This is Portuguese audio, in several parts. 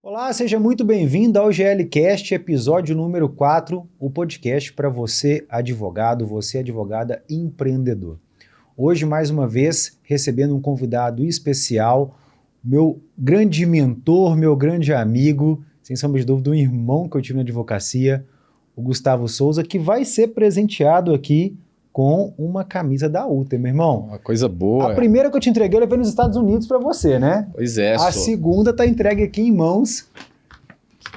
Olá, seja muito bem-vindo ao GLCast, episódio número 4, o podcast para você, advogado, você, advogada empreendedor. Hoje, mais uma vez, recebendo um convidado especial, meu grande mentor, meu grande amigo, sem sombra de dúvida, um irmão que eu tive na advocacia, o Gustavo Souza, que vai ser presenteado aqui com uma camisa da UTA, meu irmão. Uma coisa boa. A primeira que eu te entreguei, eu levei nos Estados Unidos para você, né? Pois é, A segunda tá entregue aqui em mãos.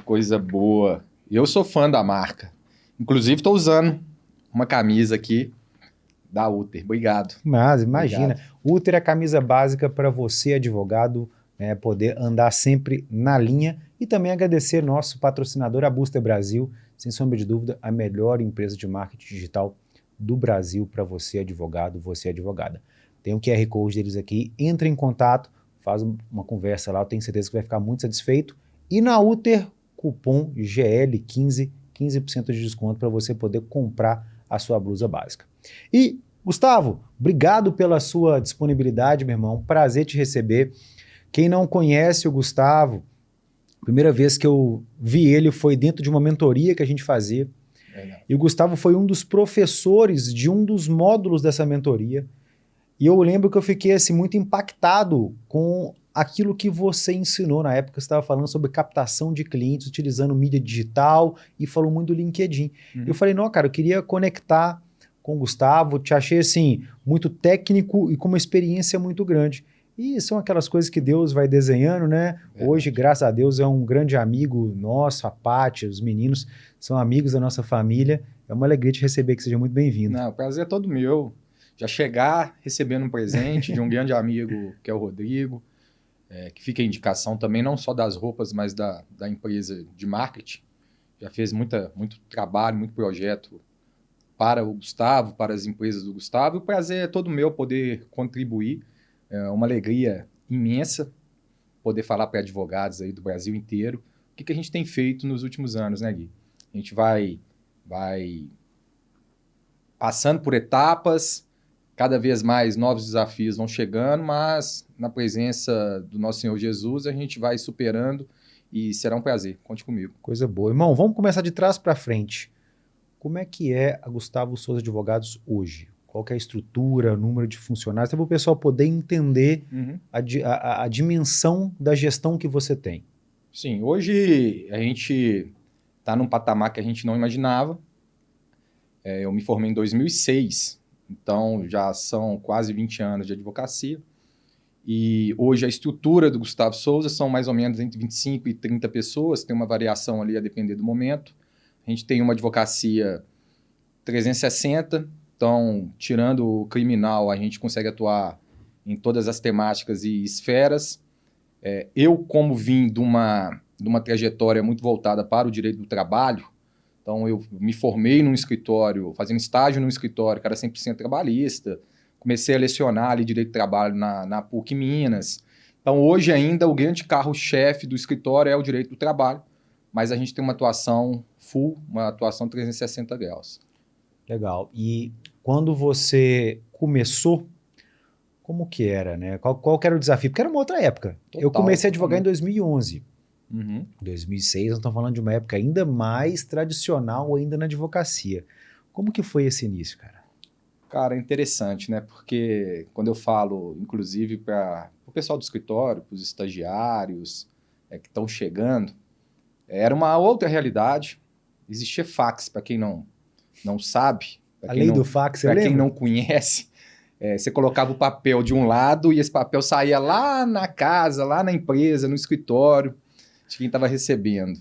Coisa boa. Eu sou fã da marca. Inclusive, estou usando uma camisa aqui da Uter. Obrigado. Mas imagina, Obrigado. Uter é a camisa básica para você, advogado, poder andar sempre na linha. E também agradecer nosso patrocinador, a Booster Brasil, sem sombra de dúvida, a melhor empresa de marketing digital do Brasil para você, advogado, você, advogada. Tem o QR Code deles aqui, entra em contato, faz uma conversa lá, eu tenho certeza que vai ficar muito satisfeito. E na Uter, cupom GL15, 15% de desconto para você poder comprar a sua blusa básica. E, Gustavo, obrigado pela sua disponibilidade, meu irmão, prazer te receber. Quem não conhece o Gustavo, a primeira vez que eu vi ele foi dentro de uma mentoria que a gente fazia. E o Gustavo foi um dos professores de um dos módulos dessa mentoria. E eu lembro que eu fiquei assim, muito impactado com aquilo que você ensinou na época. Você estava falando sobre captação de clientes utilizando mídia digital e falou muito do LinkedIn. Eu falei, não, cara, eu queria conectar com o Gustavo, te achei assim, muito técnico e com uma experiência muito grande. E são aquelas coisas que Deus vai desenhando, né? Hoje, graças a Deus, é um grande amigo nosso, a Paty, os meninos são amigos da nossa família. É uma alegria te receber, que seja muito bem-vindo. Não, o prazer é todo meu. Já chegar recebendo um presente de um grande amigo, que é o Rodrigo, que fica a indicação também, não só das roupas, mas da empresa de marketing. Já fez muito trabalho, muito projeto para o Gustavo, para as empresas do Gustavo. O prazer é todo meu poder contribuir. É uma alegria imensa poder falar para advogados aí do Brasil inteiro o que a gente tem feito nos últimos anos, né, Gui? A gente vai passando por etapas, cada vez mais novos desafios vão chegando, mas na presença do nosso Senhor Jesus a gente vai superando e será um prazer. Conte comigo. Coisa boa. Irmão, vamos começar de trás para frente. Como é que é a Gustavo Souza Advogados hoje? Qual que é a estrutura, o número de funcionários, para o pessoal poder entender a dimensão da gestão que você tem? Sim, hoje a gente está num patamar que a gente não imaginava. Eu me formei em 2006, então já são quase 20 anos de advocacia. E hoje a estrutura do Gustavo Souza são mais ou menos entre 25 e 30 pessoas, tem uma variação ali a depender do momento. A gente tem uma advocacia 360, então, tirando o criminal, a gente consegue atuar em todas as temáticas e esferas. Eu, como vim de uma trajetória muito voltada para o direito do trabalho, então eu me formei num escritório, fazendo estágio num escritório que era 100% trabalhista, comecei a lecionar ali direito do trabalho na PUC Minas. Então, hoje ainda, o grande carro-chefe do escritório é o direito do trabalho, mas a gente tem uma atuação full, uma atuação 360 graus. Legal. E quando você começou, como que era, né? Qual que era o desafio? Porque era uma outra época. Total, eu comecei a advogar em 2011. Uhum. 2006, nós estamos falando de uma época ainda mais tradicional ainda na advocacia. Como que foi esse início, cara? Cara, é interessante, né? Porque quando eu falo, inclusive, para o pessoal do escritório, para os estagiários que estão chegando, era uma outra realidade. Existia fax, para quem não sabe. A lei do fax, você lembra? Para quem não conhece, você colocava o papel de um lado e esse papel saía lá na casa, lá na empresa, no escritório, de quem estava recebendo.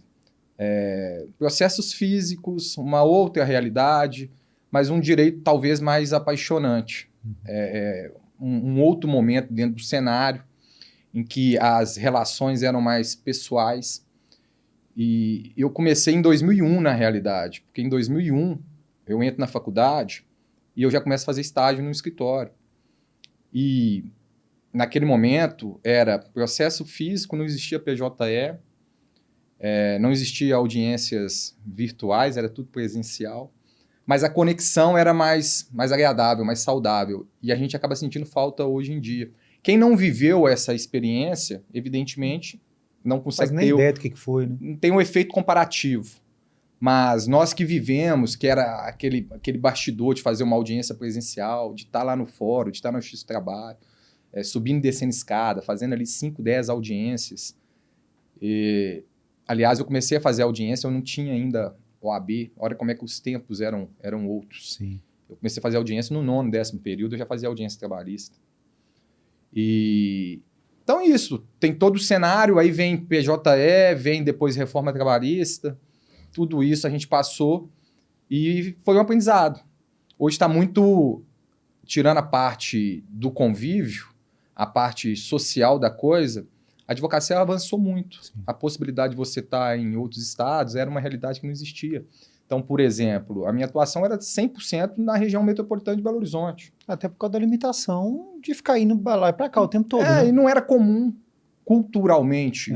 Processos físicos, uma outra realidade, mas um direito talvez mais apaixonante. Um outro momento dentro do cenário em que as relações eram mais pessoais. E eu comecei em 2001, na realidade, porque em 2001 eu entro na faculdade e eu já começo a fazer estágio no escritório. E naquele momento era processo físico, não existia PJE, não existia audiências virtuais, era tudo presencial. Mas a conexão era mais agradável, mais saudável. E a gente acaba sentindo falta hoje em dia. Quem não viveu essa experiência, evidentemente, não consegue nem ter... ideia do que foi, né? Não tem um efeito comparativo. Mas nós que vivemos, que era aquele bastidor de fazer uma audiência presencial, de estar lá no fórum, de estar no Justiça do Trabalho, subindo e descendo escada, fazendo ali 5, 10 audiências. Aliás, eu comecei a fazer audiência, eu não tinha ainda OAB, olha como é que os tempos eram outros. Sim. Eu comecei a fazer audiência no 9º, 10º período, eu já fazia audiência trabalhista. Então isso, tem todo o cenário, aí vem PJE, vem depois reforma trabalhista, tudo isso a gente passou e foi um aprendizado. Hoje está muito, tirando a parte do convívio, a parte social da coisa, a advocacia avançou muito. Sim. A possibilidade de você estar em outros estados era uma realidade que não existia. Então, por exemplo, a minha atuação era 100% na região metropolitana de Belo Horizonte. Até por causa da limitação de ficar indo lá e para cá o tempo todo. Né? E não era comum, culturalmente,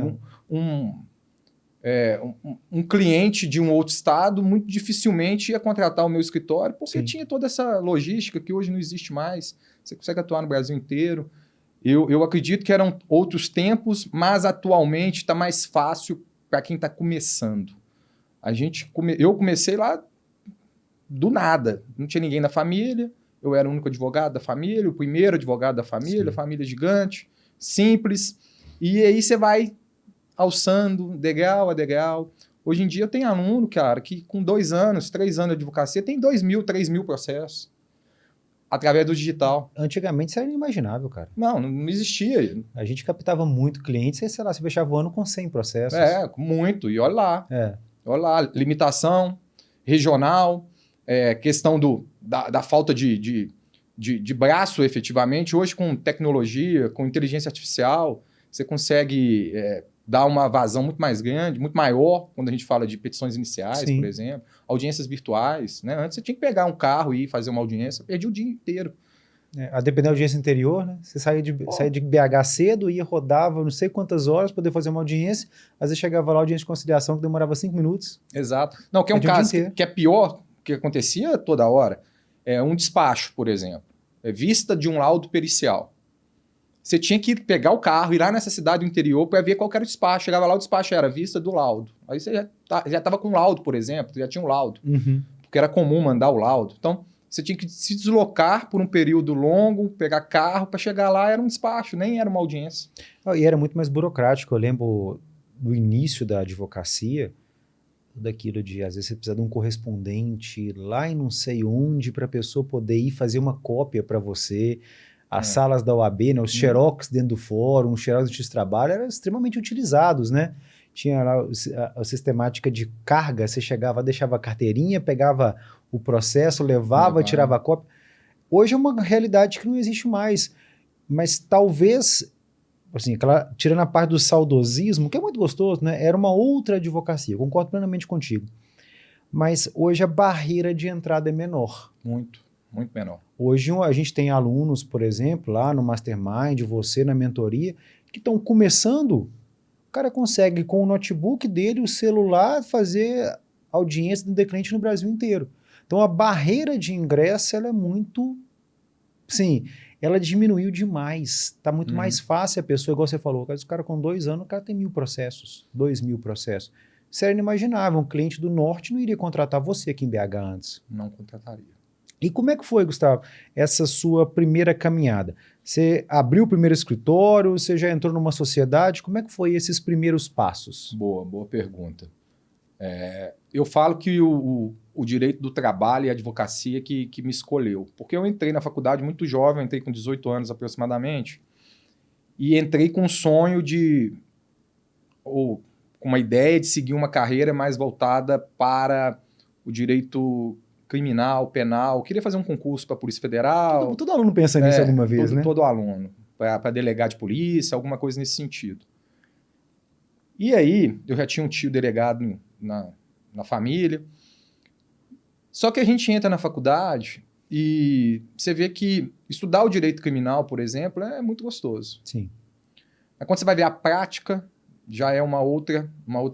um cliente de um outro estado muito dificilmente ia contratar o meu escritório, porque Sim. tinha toda essa logística que hoje não existe mais. Você consegue atuar no Brasil inteiro. Eu acredito que eram outros tempos, mas atualmente está mais fácil para quem está começando. Eu comecei lá do nada. Não tinha ninguém na família. Eu era o único advogado da família, o primeiro advogado da família, Sim. família gigante, simples. E aí você vai alçando degrau a degrau. Hoje em dia eu tenho aluno, cara, que com 2 anos, 3 anos de advocacia tem 2.000, 3.000 processos. Através do digital. Antigamente isso era inimaginável, cara. Não existia. A gente captava muito cliente, sei lá, se fechava o ano com 100 processos. Muito. E olha lá. Olha lá, limitação regional, questão da falta de braço, efetivamente. Hoje, com tecnologia, com inteligência artificial, você consegue dar uma vazão muito mais grande, muito maior, quando a gente fala de petições iniciais, Sim. por exemplo. Audiências virtuais. Né? Antes você tinha que pegar um carro e ir fazer uma audiência, perdia o dia inteiro. A depender da audiência interior, né? Você saía de BH cedo, rodava não sei quantas horas para poder fazer uma audiência, às vezes chegava lá a audiência de conciliação que demorava 5 minutos. Exato. Não, que é um caso que é pior, que acontecia toda hora, um despacho, por exemplo. Vista de um laudo pericial. Você tinha que pegar o carro, ir lá nessa cidade do interior para ver qual era o despacho. Chegava lá, o despacho era vista do laudo. Aí você já estava com laudo, por exemplo, já tinha um laudo. Uhum. Porque era comum mandar o laudo. Então, você tinha que se deslocar por um período longo, pegar carro, para chegar lá era um despacho, nem era uma audiência. E era muito mais burocrático. Eu lembro do início da advocacia, daquilo de, às vezes, você precisa de um correspondente lá em não sei onde para a pessoa poder ir fazer uma cópia para você. As salas da OAB, né, os xerox dentro do fórum, os xerox de trabalho eram extremamente utilizados, né? Tinha lá a sistemática de carga, você chegava, deixava a carteirinha, pegava o processo, levava, tirava a cópia. Hoje é uma realidade que não existe mais, mas talvez, assim, tirando a parte do saudosismo, que é muito gostoso, né? Era uma outra advocacia, concordo plenamente contigo. Mas hoje a barreira de entrada é menor. Muito menor. Hoje a gente tem alunos, por exemplo, lá no Mastermind, você na mentoria, que estão começando, o cara consegue com o notebook dele, o celular, fazer audiência do cliente no Brasil inteiro. Então a barreira de ingresso, ela é muito, sim, ela diminuiu demais, está muito mais fácil a pessoa, igual você falou, o cara com 2 anos, o cara tem 1.000 processos, 2.000 processos. Isso era inimaginável, um cliente do norte não iria contratar você aqui em BH antes. Não contrataria. E como é que foi, Gustavo, essa sua primeira caminhada? Você abriu o primeiro escritório, você já entrou numa sociedade, como é que foi esses primeiros passos? Boa pergunta. Eu falo que o direito do trabalho e a advocacia que me escolheu, porque eu entrei na faculdade muito jovem, entrei com 18 anos aproximadamente, e entrei com um sonho ou com uma ideia de seguir uma carreira mais voltada para o direito criminal, penal. Eu queria fazer um concurso para a Polícia Federal. Todo aluno pensa nisso alguma vez, né? Todo aluno. Para delegado de polícia, alguma coisa nesse sentido. E aí, eu já tinha um tio delegado na família. Só que a gente entra na faculdade e você vê que estudar o direito criminal, por exemplo, é muito gostoso. Sim. Mas quando você vai ver a prática, já é uma outra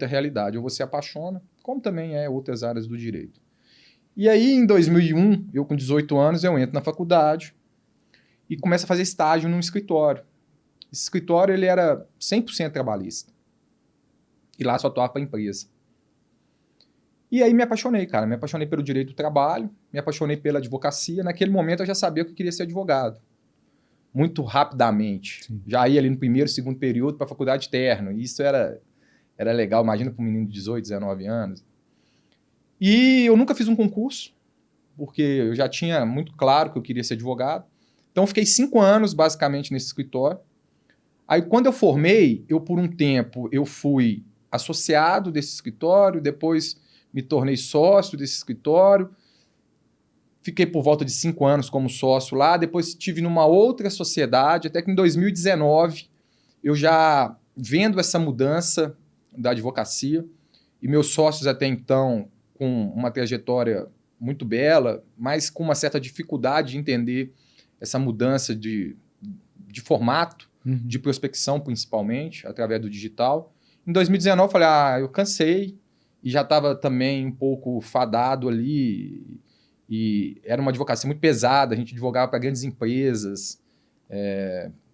realidade. Ou você apaixona, como também outras áreas do direito. E aí, em 2001, eu com 18 anos, eu entro na faculdade e começo a fazer estágio num escritório. Esse escritório ele era 100% trabalhista. e lá só atuava para a empresa. E aí me apaixonei, cara. Me apaixonei pelo direito do trabalho, me apaixonei pela advocacia. Naquele momento eu já sabia que eu queria ser advogado. Muito rapidamente. Sim. Já ia ali no primeiro, segundo período para a faculdade terno. E isso era legal. Imagina para um menino de 18, 19 anos. E eu nunca fiz um concurso, porque eu já tinha muito claro que eu queria ser advogado. Então eu fiquei 5 anos, basicamente, nesse escritório. Aí, quando eu formei, por um tempo, eu fui associado desse escritório, depois me tornei sócio desse escritório, fiquei por volta de 5 anos como sócio lá, depois estive numa outra sociedade, até que em 2019, eu já vendo essa mudança da advocacia, e meus sócios até então com uma trajetória muito bela, mas com uma certa dificuldade de entender essa mudança de formato, de prospecção principalmente, através do digital. Em 2019 eu falei, eu cansei e já estava também um pouco fadado ali e era uma advocacia muito pesada, a gente advogava para grandes empresas,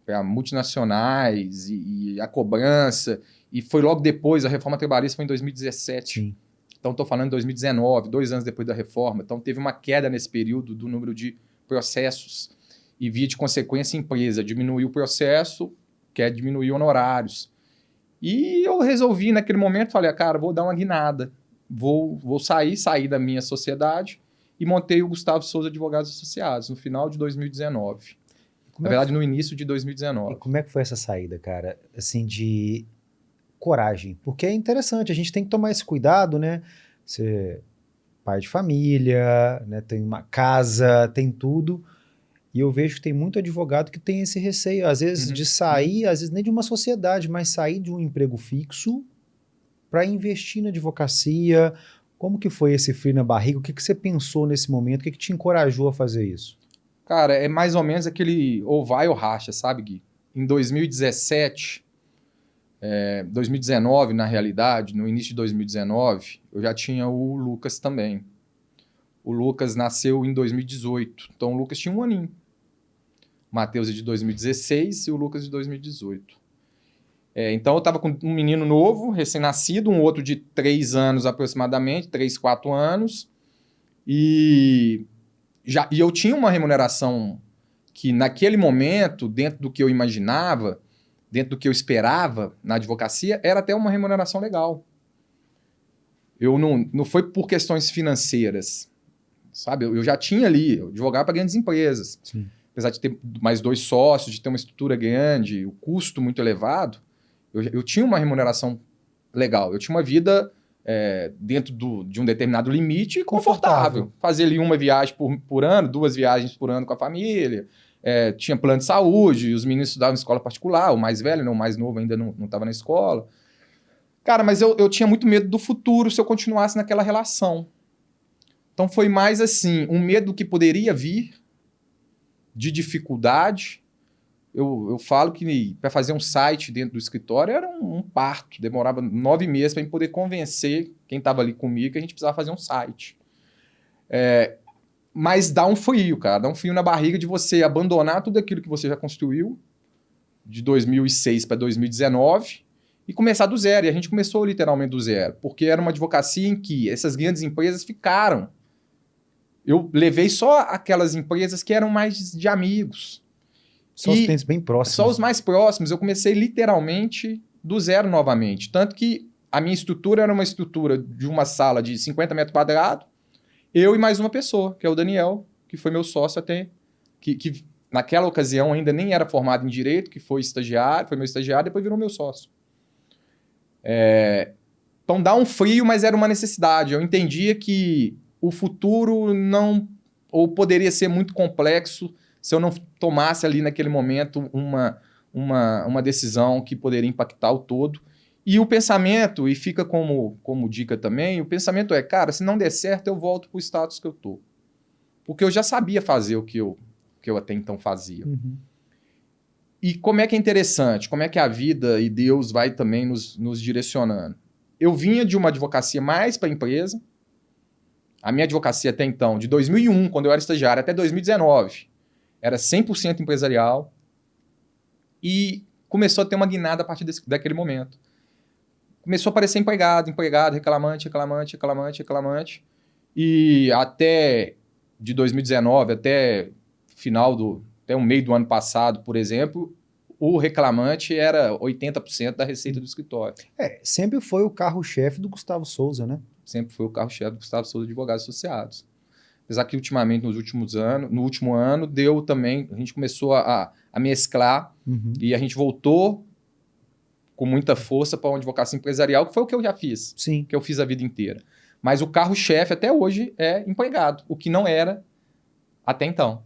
para multinacionais e a cobrança, e foi logo depois, a reforma trabalhista foi em 2017. Sim. Então estou falando de 2019, 2 anos depois da reforma, então teve uma queda nesse período do número de processos e via de consequência a empresa diminuiu o processo, quer diminuir honorários. E eu resolvi naquele momento, falei, cara, vou dar uma guinada, vou sair da minha sociedade e montei o Gustavo Souza Advogados Associados no final de 2019. Na verdade, no início de 2019. E como é que foi essa saída, cara? Assim, de coragem. Porque é interessante, a gente tem que tomar esse cuidado, né? Você pai de família, né? Tem uma casa, tem tudo. E eu vejo que tem muito advogado que tem esse receio, às vezes, de sair, às vezes nem de uma sociedade, mas sair de um emprego fixo para investir na advocacia. Como que foi esse frio na barriga? O que você pensou nesse momento? O que te encorajou a fazer isso? Cara, é mais ou menos aquele ou vai ou racha, sabe, Gui? Em 2017, 2019, na realidade, no início de 2019, eu já tinha o Lucas também. O Lucas nasceu em 2018, então o Lucas tinha 1 aninho. O Matheus é de 2016 e o Lucas de 2018. Então eu estava com um menino novo, recém-nascido, um outro de 3 anos aproximadamente, 3, 4 anos, e eu tinha uma remuneração que naquele momento, dentro do que eu imaginava, dentro do que eu esperava na advocacia, era até uma remuneração legal. Eu não foi por questões financeiras, sabe? Eu já tinha ali, eu advogava para grandes empresas. Sim. Apesar de ter mais 2 sócios, de ter uma estrutura grande, o custo muito elevado, eu tinha uma remuneração legal. Eu tinha uma vida dentro de um determinado limite confortável. Fazer ali uma viagem por ano, 2 viagens por ano com a família. Tinha plano de saúde, os meninos estudavam em escola particular, o mais velho, né, o mais novo ainda não estava na escola. Cara, mas eu tinha muito medo do futuro se eu continuasse naquela relação. Então foi mais assim, um medo que poderia vir, de dificuldade. Eu falo que para fazer um site dentro do escritório era um parto, demorava 9 meses para poder convencer quem estava ali comigo que a gente precisava fazer um site. Mas dá um frio, cara, dá um frio na barriga de você abandonar tudo aquilo que você já construiu de 2006 para 2019 e começar do zero. E a gente começou literalmente do zero, porque era uma advocacia em que essas grandes empresas ficaram. Eu levei só aquelas empresas que eram mais de amigos. Só os clientes bem próximos. Só os mais próximos. Eu comecei literalmente do zero novamente. Tanto que a minha estrutura era uma estrutura de uma sala de 50 metros quadrados, eu e mais uma pessoa, que é o Daniel, que foi meu sócio até, que naquela ocasião ainda nem era formado em Direito, que foi meu estagiário, depois virou meu sócio. Então dá um frio, mas era uma necessidade. Eu entendia que o futuro não, ou poderia ser muito complexo se eu não tomasse ali naquele momento uma decisão que poderia impactar o todo. E o pensamento, e fica como dica também, o pensamento cara, se não der certo, eu volto para o status que eu estou. Porque eu já sabia fazer o que eu até então fazia. Uhum. E como é que é interessante, como é que a vida e Deus vai também nos direcionando. Eu vinha de uma advocacia mais para a empresa. A minha advocacia até então, de 2001, quando eu era estagiário, até 2019, era 100% empresarial. E começou a ter uma guinada a partir daquele momento. começou a aparecer empregado, reclamante. E até de 2019, até até o meio do ano passado, por exemplo, o reclamante era 80% da receita do escritório. Sempre foi o carro-chefe do Gustavo Souza, né? Sempre foi o carro-chefe do Gustavo Souza Advogados Associados. Apesar que ultimamente, no último ano, deu também, a gente começou a mesclar e a gente voltou com muita força para uma advocacia empresarial, que foi o que eu já fiz, Sim. que eu fiz a vida inteira. Mas o carro-chefe até hoje é empregado, o que não era até então.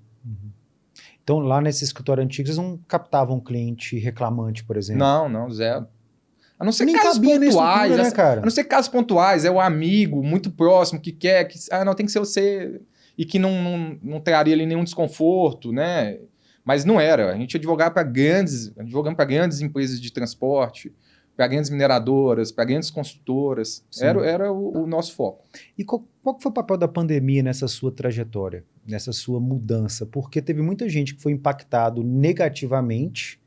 Então, lá nesse escritório antigo, vocês não captavam um cliente reclamante, por exemplo? Não, zero. A não ser Nem casos cabia na pontuais, estrutura, né, cara? a não ser casos pontuais, é o amigo muito próximo que quer, não, tem que ser você, e que não traria ali nenhum desconforto, né? Mas não era. A gente advogava para grandes empresas de transporte, para grandes mineradoras, para grandes construtoras. Era o nosso foco. E qual que foi o papel da pandemia nessa sua trajetória, nessa sua mudança? Porque teve muita gente que foi impactado negativamente,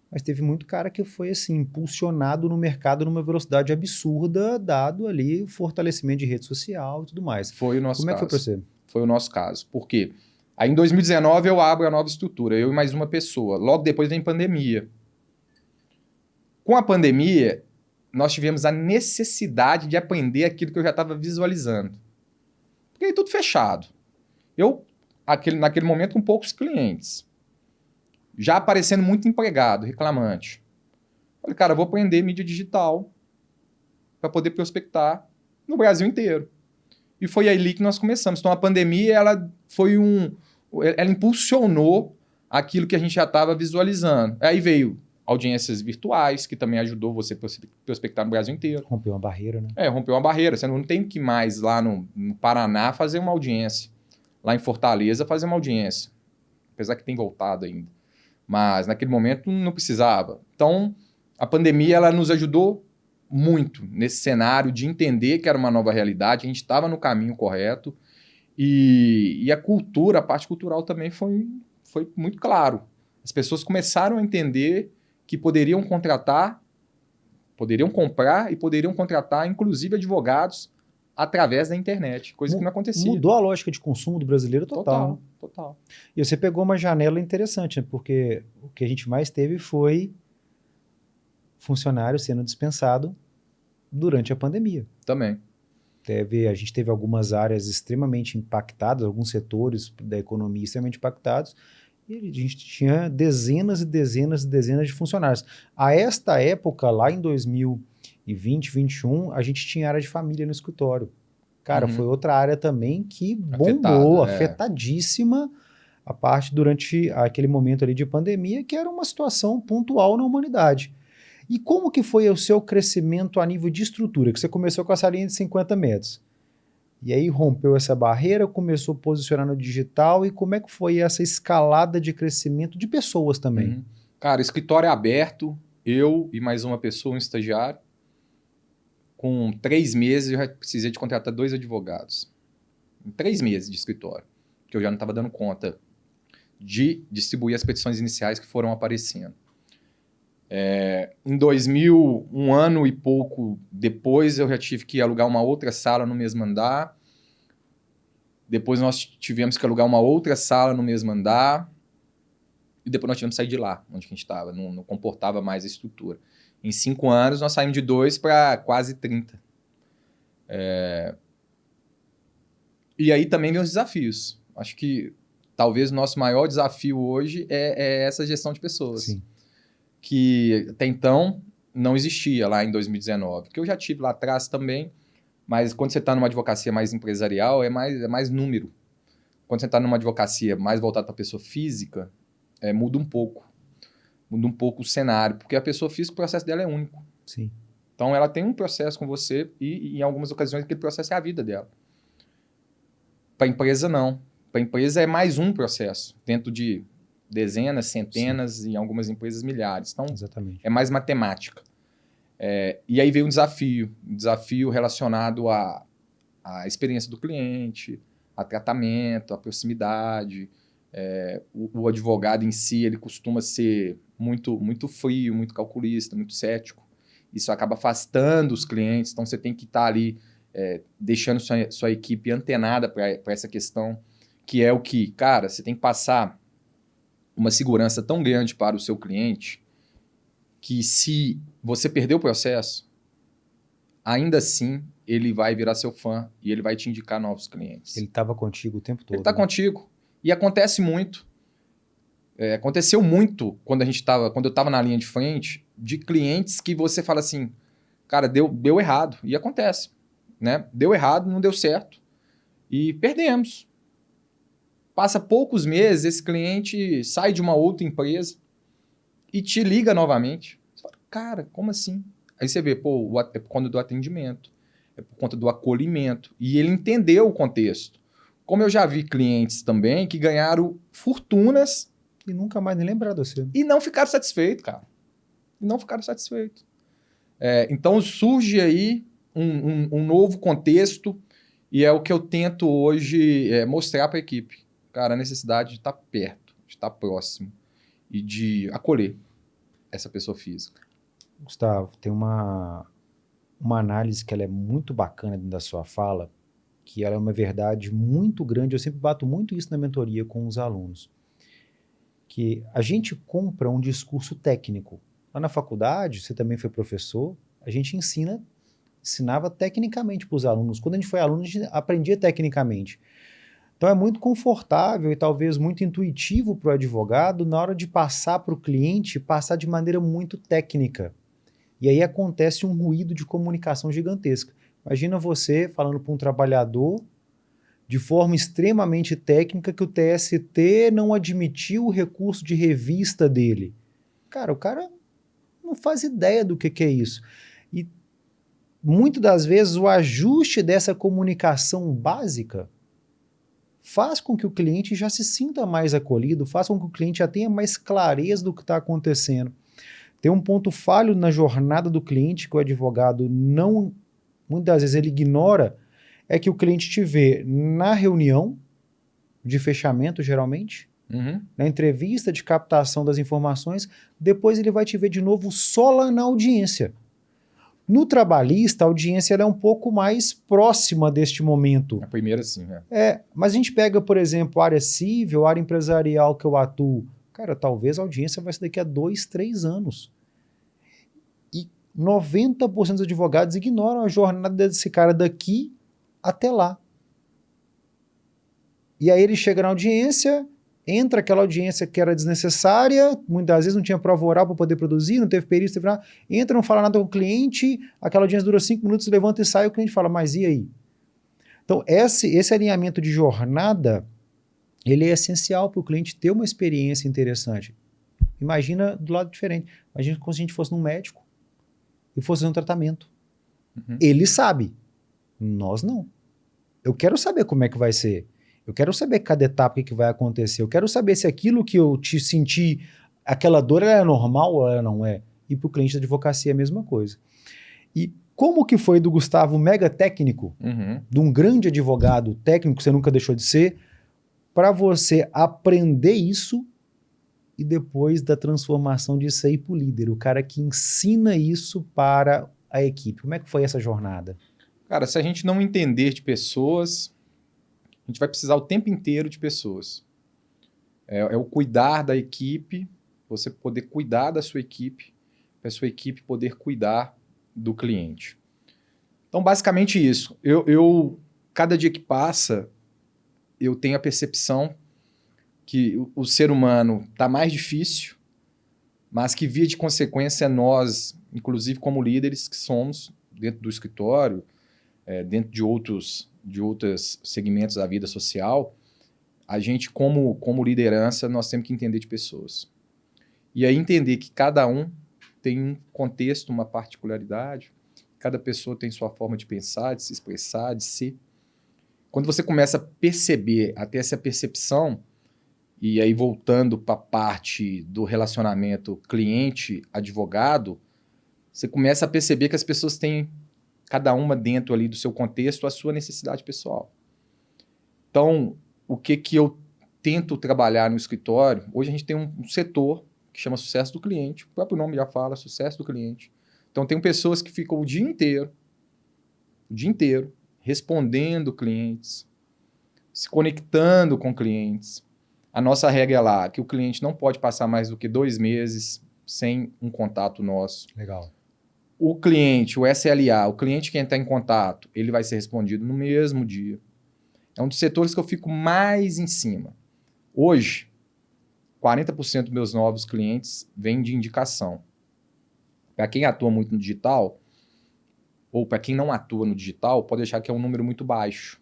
mas teve muito cara que foi assim, impulsionado no mercado numa velocidade absurda, dado ali o fortalecimento de rede social e tudo mais. Foi o nosso caso. Como é que foi para você? Foi o nosso caso. Por quê? Aí em 2019 eu abro a nova estrutura, eu e mais uma pessoa. Logo depois vem pandemia. Com a pandemia, nós tivemos a necessidade de aprender aquilo que eu já estava visualizando. Porque aí tudo fechado. Naquele momento, com poucos clientes. Já aparecendo muito empregado, reclamante. Falei, cara, eu vou aprender mídia digital para poder prospectar no Brasil inteiro. E foi ali que nós começamos. Então, a pandemia, ela impulsionou aquilo que a gente já estava visualizando. Aí veio audiências virtuais, que também ajudou você a prospectar no Brasil inteiro. Rompeu uma barreira, né? Rompeu uma barreira. Você não tem que mais lá no Paraná fazer uma audiência. Lá em Fortaleza fazer uma audiência. Apesar que tem voltado ainda. Mas naquele momento não precisava. Então, a pandemia ela nos ajudou muito nesse cenário de entender que era uma nova realidade, a gente estava no caminho correto e a cultura, a parte cultural também foi muito claro. As pessoas começaram a entender que poderiam comprar e poderiam contratar, inclusive, advogados através da internet, coisa que não acontecia. Mudou a lógica de consumo do brasileiro total. Total. E você pegou uma janela interessante, né? Porque o que a gente mais teve foi funcionário sendo dispensado durante a pandemia. Também. A gente teve algumas áreas extremamente impactadas, alguns setores da economia extremamente impactados, e a gente tinha dezenas e dezenas e dezenas de funcionários. A esta época, lá em 2020, 2021, a gente tinha área de família no escritório. Cara, foi outra área também que bombou, afetadíssima, a parte durante aquele momento ali de pandemia, que era uma situação pontual na humanidade. E como que foi o seu crescimento a nível de estrutura? Que você começou com essa linha de 50 metros. E aí rompeu essa barreira, começou a posicionar no digital, e como é que foi essa escalada de crescimento de pessoas também? Cara, escritório aberto, eu e mais uma pessoa, um estagiário. Com 3 meses eu já precisei de contratar 2 advogados. Em 3 meses de escritório, que eu já não estava dando conta de distribuir as petições iniciais que foram aparecendo. Em 2000, um ano e pouco depois, eu já tive que alugar uma outra sala no mesmo andar. Depois nós tivemos que alugar uma outra sala no mesmo andar. E depois nós tivemos que sair de lá, onde a gente estava. Não comportava mais a estrutura. Em 5 anos, nós saímos de 2 para quase 30. E aí também vem os desafios. Acho que talvez o nosso maior desafio hoje é essa gestão de pessoas. Sim. Que até então não existia lá em 2019. Que eu já tive lá atrás também, mas quando você está numa advocacia mais empresarial, é mais número. Quando você está numa advocacia mais voltada para a pessoa física, muda um pouco. Muda um pouco o cenário, porque a pessoa física, o processo dela é único. Sim. Então, ela tem um processo com você e em algumas ocasiões, aquele processo é a vida dela. Para a empresa, não. Para a empresa, é mais um processo, dentro de dezenas, centenas, Sim. e em algumas empresas, milhares. Então, Exatamente. É mais matemática. E aí veio um desafio relacionado à experiência do cliente, a tratamento, a proximidade. O advogado em si, ele costuma ser muito frio, muito calculista, muito cético. isso acaba afastando os clientes, então você tem que estar ali deixando sua equipe antenada para essa questão, que é o que, cara, você tem que passar uma segurança tão grande para o seu cliente que se você perder o processo, ainda assim ele vai virar seu fã e ele vai te indicar novos clientes. Ele estava contigo o tempo todo. Ele está contigo. E acontece muito. Aconteceu muito quando eu estava na linha de frente, de clientes que você fala assim, cara, deu errado. E acontece. Né? Deu errado, não deu certo. E perdemos. Passa poucos meses, esse cliente sai de uma outra empresa e te liga novamente. Você fala, cara, como assim? Aí você vê, pô, é por conta do atendimento, é por conta do acolhimento. E ele entendeu o contexto. Como eu já vi clientes também que ganharam fortunas e nunca mais nem lembraram de você. E não ficaram satisfeitos, cara. E não ficaram satisfeitos. Então surge aí um novo contexto e é o que eu tento hoje mostrar para a equipe. Cara, a necessidade de estar perto, de estar próximo e de acolher essa pessoa física. Gustavo, tem uma análise que ela é muito bacana dentro da sua fala, que ela é uma verdade muito grande. Eu sempre bato muito isso na mentoria com os alunos. Que a gente compra um discurso técnico. Lá na faculdade, você também foi professor, a gente ensinava tecnicamente para os alunos. Quando a gente foi aluno, a gente aprendia tecnicamente. Então é muito confortável e talvez muito intuitivo para o advogado, na hora de passar para o cliente, passar de maneira muito técnica. E aí acontece um ruído de comunicação gigantesca. Imagina você falando para um trabalhador de forma extremamente técnica que o TST não admitiu o recurso de revista dele. Cara, o cara não faz ideia do que é isso. E muitas das vezes o ajuste dessa comunicação básica faz com que o cliente já se sinta mais acolhido, faz com que o cliente já tenha mais clareza do que está acontecendo. Tem um ponto falho na jornada do cliente que o advogado não, muitas vezes ele ignora, é que o cliente te vê na reunião de fechamento, geralmente, na entrevista de captação das informações, depois ele vai te ver de novo só lá na audiência. No trabalhista, a audiência ela é um pouco mais próxima deste momento. A primeira sim, mas a gente pega, por exemplo, área civil, área empresarial que eu atuo. Cara, talvez a audiência vai ser daqui a 2, 3 anos. E 90% dos advogados ignoram a jornada desse cara daqui até lá. E aí ele chega na audiência, entra aquela audiência que era desnecessária, muitas vezes não tinha prova oral para poder produzir, não teve perícia, teve nada, entra, não fala nada com o cliente, aquela audiência dura 5 minutos, levanta e sai, o cliente fala, mas e aí? Então esse alinhamento de jornada, ele é essencial para o cliente ter uma experiência interessante. Imagina do lado diferente, imagina como se a gente fosse num médico e fosse fazer um tratamento. Ele sabe, nós não. Eu quero saber como é que vai ser. Eu quero saber cada etapa o que vai acontecer. Eu quero saber se aquilo que eu te senti, aquela dor, ela é normal ou ela não é. E para o cliente da advocacia é a mesma coisa. E como que foi do Gustavo mega técnico, de um grande advogado técnico que você nunca deixou de ser, para você aprender isso e depois da transformação disso aí para o líder, o cara que ensina isso para a equipe. Como é que foi essa jornada? Cara, se a gente não entender de pessoas, a gente vai precisar o tempo inteiro de pessoas. É o cuidar da equipe, você poder cuidar da sua equipe, para a sua equipe poder cuidar do cliente. Então, basicamente isso. Cada dia que passa, eu tenho a percepção que o ser humano está mais difícil, mas que, via de consequência, nós, inclusive como líderes que somos dentro do escritório, dentro de outros segmentos da vida social, a gente, como liderança, nós temos que entender de pessoas. E aí entender que cada um tem um contexto, uma particularidade, cada pessoa tem sua forma de pensar, de se expressar, de ser. Quando você começa a perceber, a ter essa percepção, e aí voltando para a parte do relacionamento cliente-advogado, você começa a perceber que as pessoas têm, cada uma dentro ali do seu contexto, a sua necessidade pessoal. Então, o que eu tento trabalhar no escritório, hoje a gente tem um setor que chama sucesso do cliente, o próprio nome já fala, sucesso do cliente. Então, tem pessoas que ficam o dia inteiro, respondendo clientes, se conectando com clientes. A nossa regra é lá que o cliente não pode passar mais do que 2 meses sem um contato nosso. Legal. O cliente, o SLA, o cliente que entrar em contato, ele vai ser respondido no mesmo dia. É um dos setores que eu fico mais em cima. Hoje, 40% dos meus novos clientes vêm de indicação. Para quem atua muito no digital, ou para quem não atua no digital, pode achar que é um número muito baixo.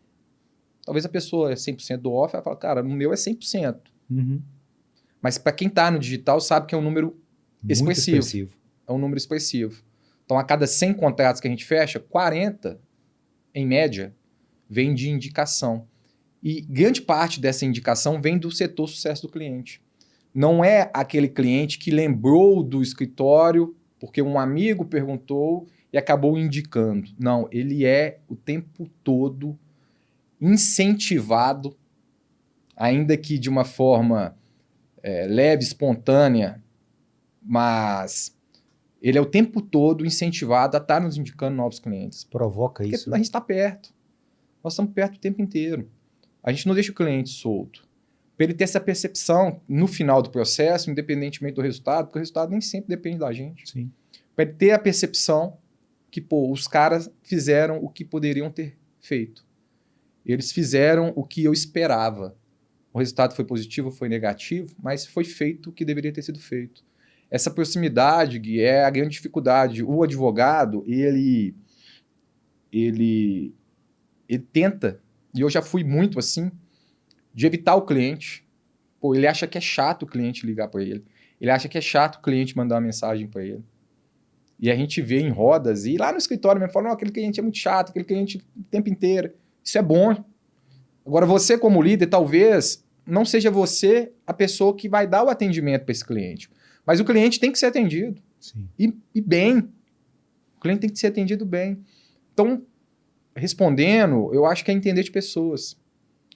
Talvez a pessoa é 100% do off, ela fala, cara, no meu é 100%. Uhum. Mas para quem está no digital, sabe que é um número Muito expressivo. É um número expressivo. Então, a cada 100 contratos que a gente fecha, 40, em média, vem de indicação. E grande parte dessa indicação vem do setor sucesso do cliente. Não é aquele cliente que lembrou do escritório porque um amigo perguntou e acabou indicando. Não, ele é o tempo todo incentivado, ainda que de uma forma leve, espontânea, mas ele é o tempo todo incentivado a estar nos indicando novos clientes. Provoca Porque isso. a gente está perto. Nós estamos perto o tempo inteiro. A gente não deixa o cliente solto. Para ele ter essa percepção no final do processo, independentemente do resultado, porque o resultado nem sempre depende da gente. Sim. Para ele ter a percepção que, os caras fizeram o que poderiam ter feito. Eles fizeram o que eu esperava. O resultado foi positivo, foi negativo, mas foi feito o que deveria ter sido feito. Essa proximidade, Gui, é a grande dificuldade. O advogado, ele tenta, e eu já fui muito assim, de evitar o cliente. Ele acha que é chato o cliente ligar para ele. Ele acha que é chato o cliente mandar uma mensagem para ele. E a gente vê em rodas, e lá no escritório mesmo, falam, aquele cliente é muito chato, aquele cliente o tempo inteiro. Isso é bom. Agora, você como líder, talvez não seja você a pessoa que vai dar o atendimento para esse cliente. Mas o cliente tem que ser atendido. Sim. E bem. O cliente tem que ser atendido bem. Então, respondendo, eu acho que é entender de pessoas.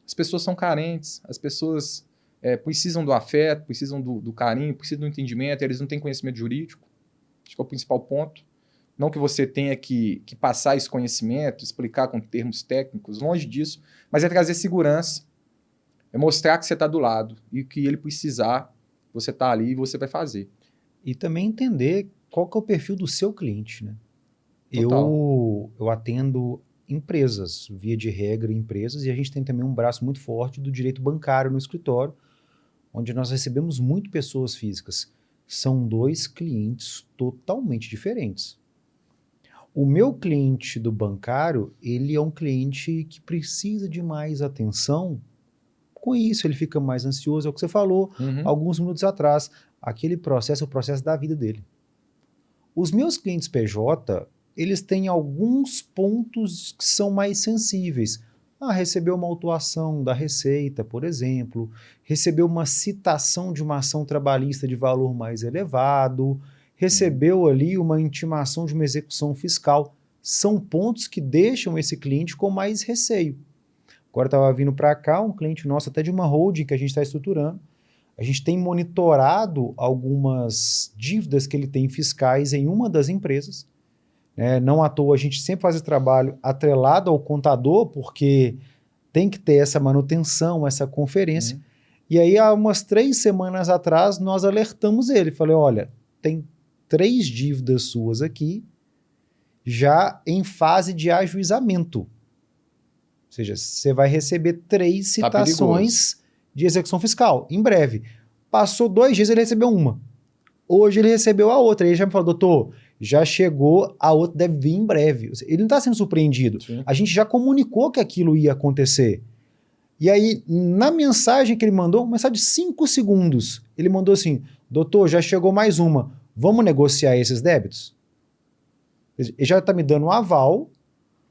As pessoas são carentes, as pessoas precisam do afeto, precisam do carinho, precisam do entendimento, eles não têm conhecimento jurídico. Acho que é o principal ponto. Não que você tenha que passar esse conhecimento, explicar com termos técnicos, longe disso, mas é trazer segurança. É mostrar que você está do lado e que ele precisar, você está ali e você vai fazer. E também entender qual que é o perfil do seu cliente, né? Total. Eu atendo empresas, via de regra, empresas, e a gente tem também um braço muito forte do direito bancário no escritório, onde nós recebemos muito pessoas físicas. São 2 clientes totalmente diferentes. O meu cliente do bancário, ele é um cliente que precisa de mais atenção. Com isso, ele fica mais ansioso, é o que você falou alguns minutos atrás. Aquele processo é o processo da vida dele. Os meus clientes PJ, eles têm alguns pontos que são mais sensíveis. Recebeu uma autuação da Receita, por exemplo, recebeu uma citação de uma ação trabalhista de valor mais elevado, recebeu ali uma intimação de uma execução fiscal. São pontos que deixam esse cliente com mais receio. Agora estava vindo para cá um cliente nosso, até de uma holding que a gente está estruturando. A gente tem monitorado algumas dívidas que ele tem fiscais em uma das empresas. Não à toa, a gente sempre faz esse trabalho atrelado ao contador, porque tem que ter essa manutenção, essa conferência. E aí, há umas 3 semanas atrás, nós alertamos ele. Falei, olha, tem 3 dívidas suas aqui, já em fase de ajuizamento. Ou seja, você vai receber 3 citações de execução fiscal, em breve. Passou 2 dias, ele recebeu uma. Hoje ele recebeu a outra. Aí ele já me falou, doutor, já chegou, a outra deve vir em breve. Ele não está sendo surpreendido. Sim. A gente já comunicou que aquilo ia acontecer. E aí, na mensagem que ele mandou, uma mensagem de 5 segundos, ele mandou assim, doutor, já chegou mais uma, vamos negociar esses débitos? Ele já está me dando um aval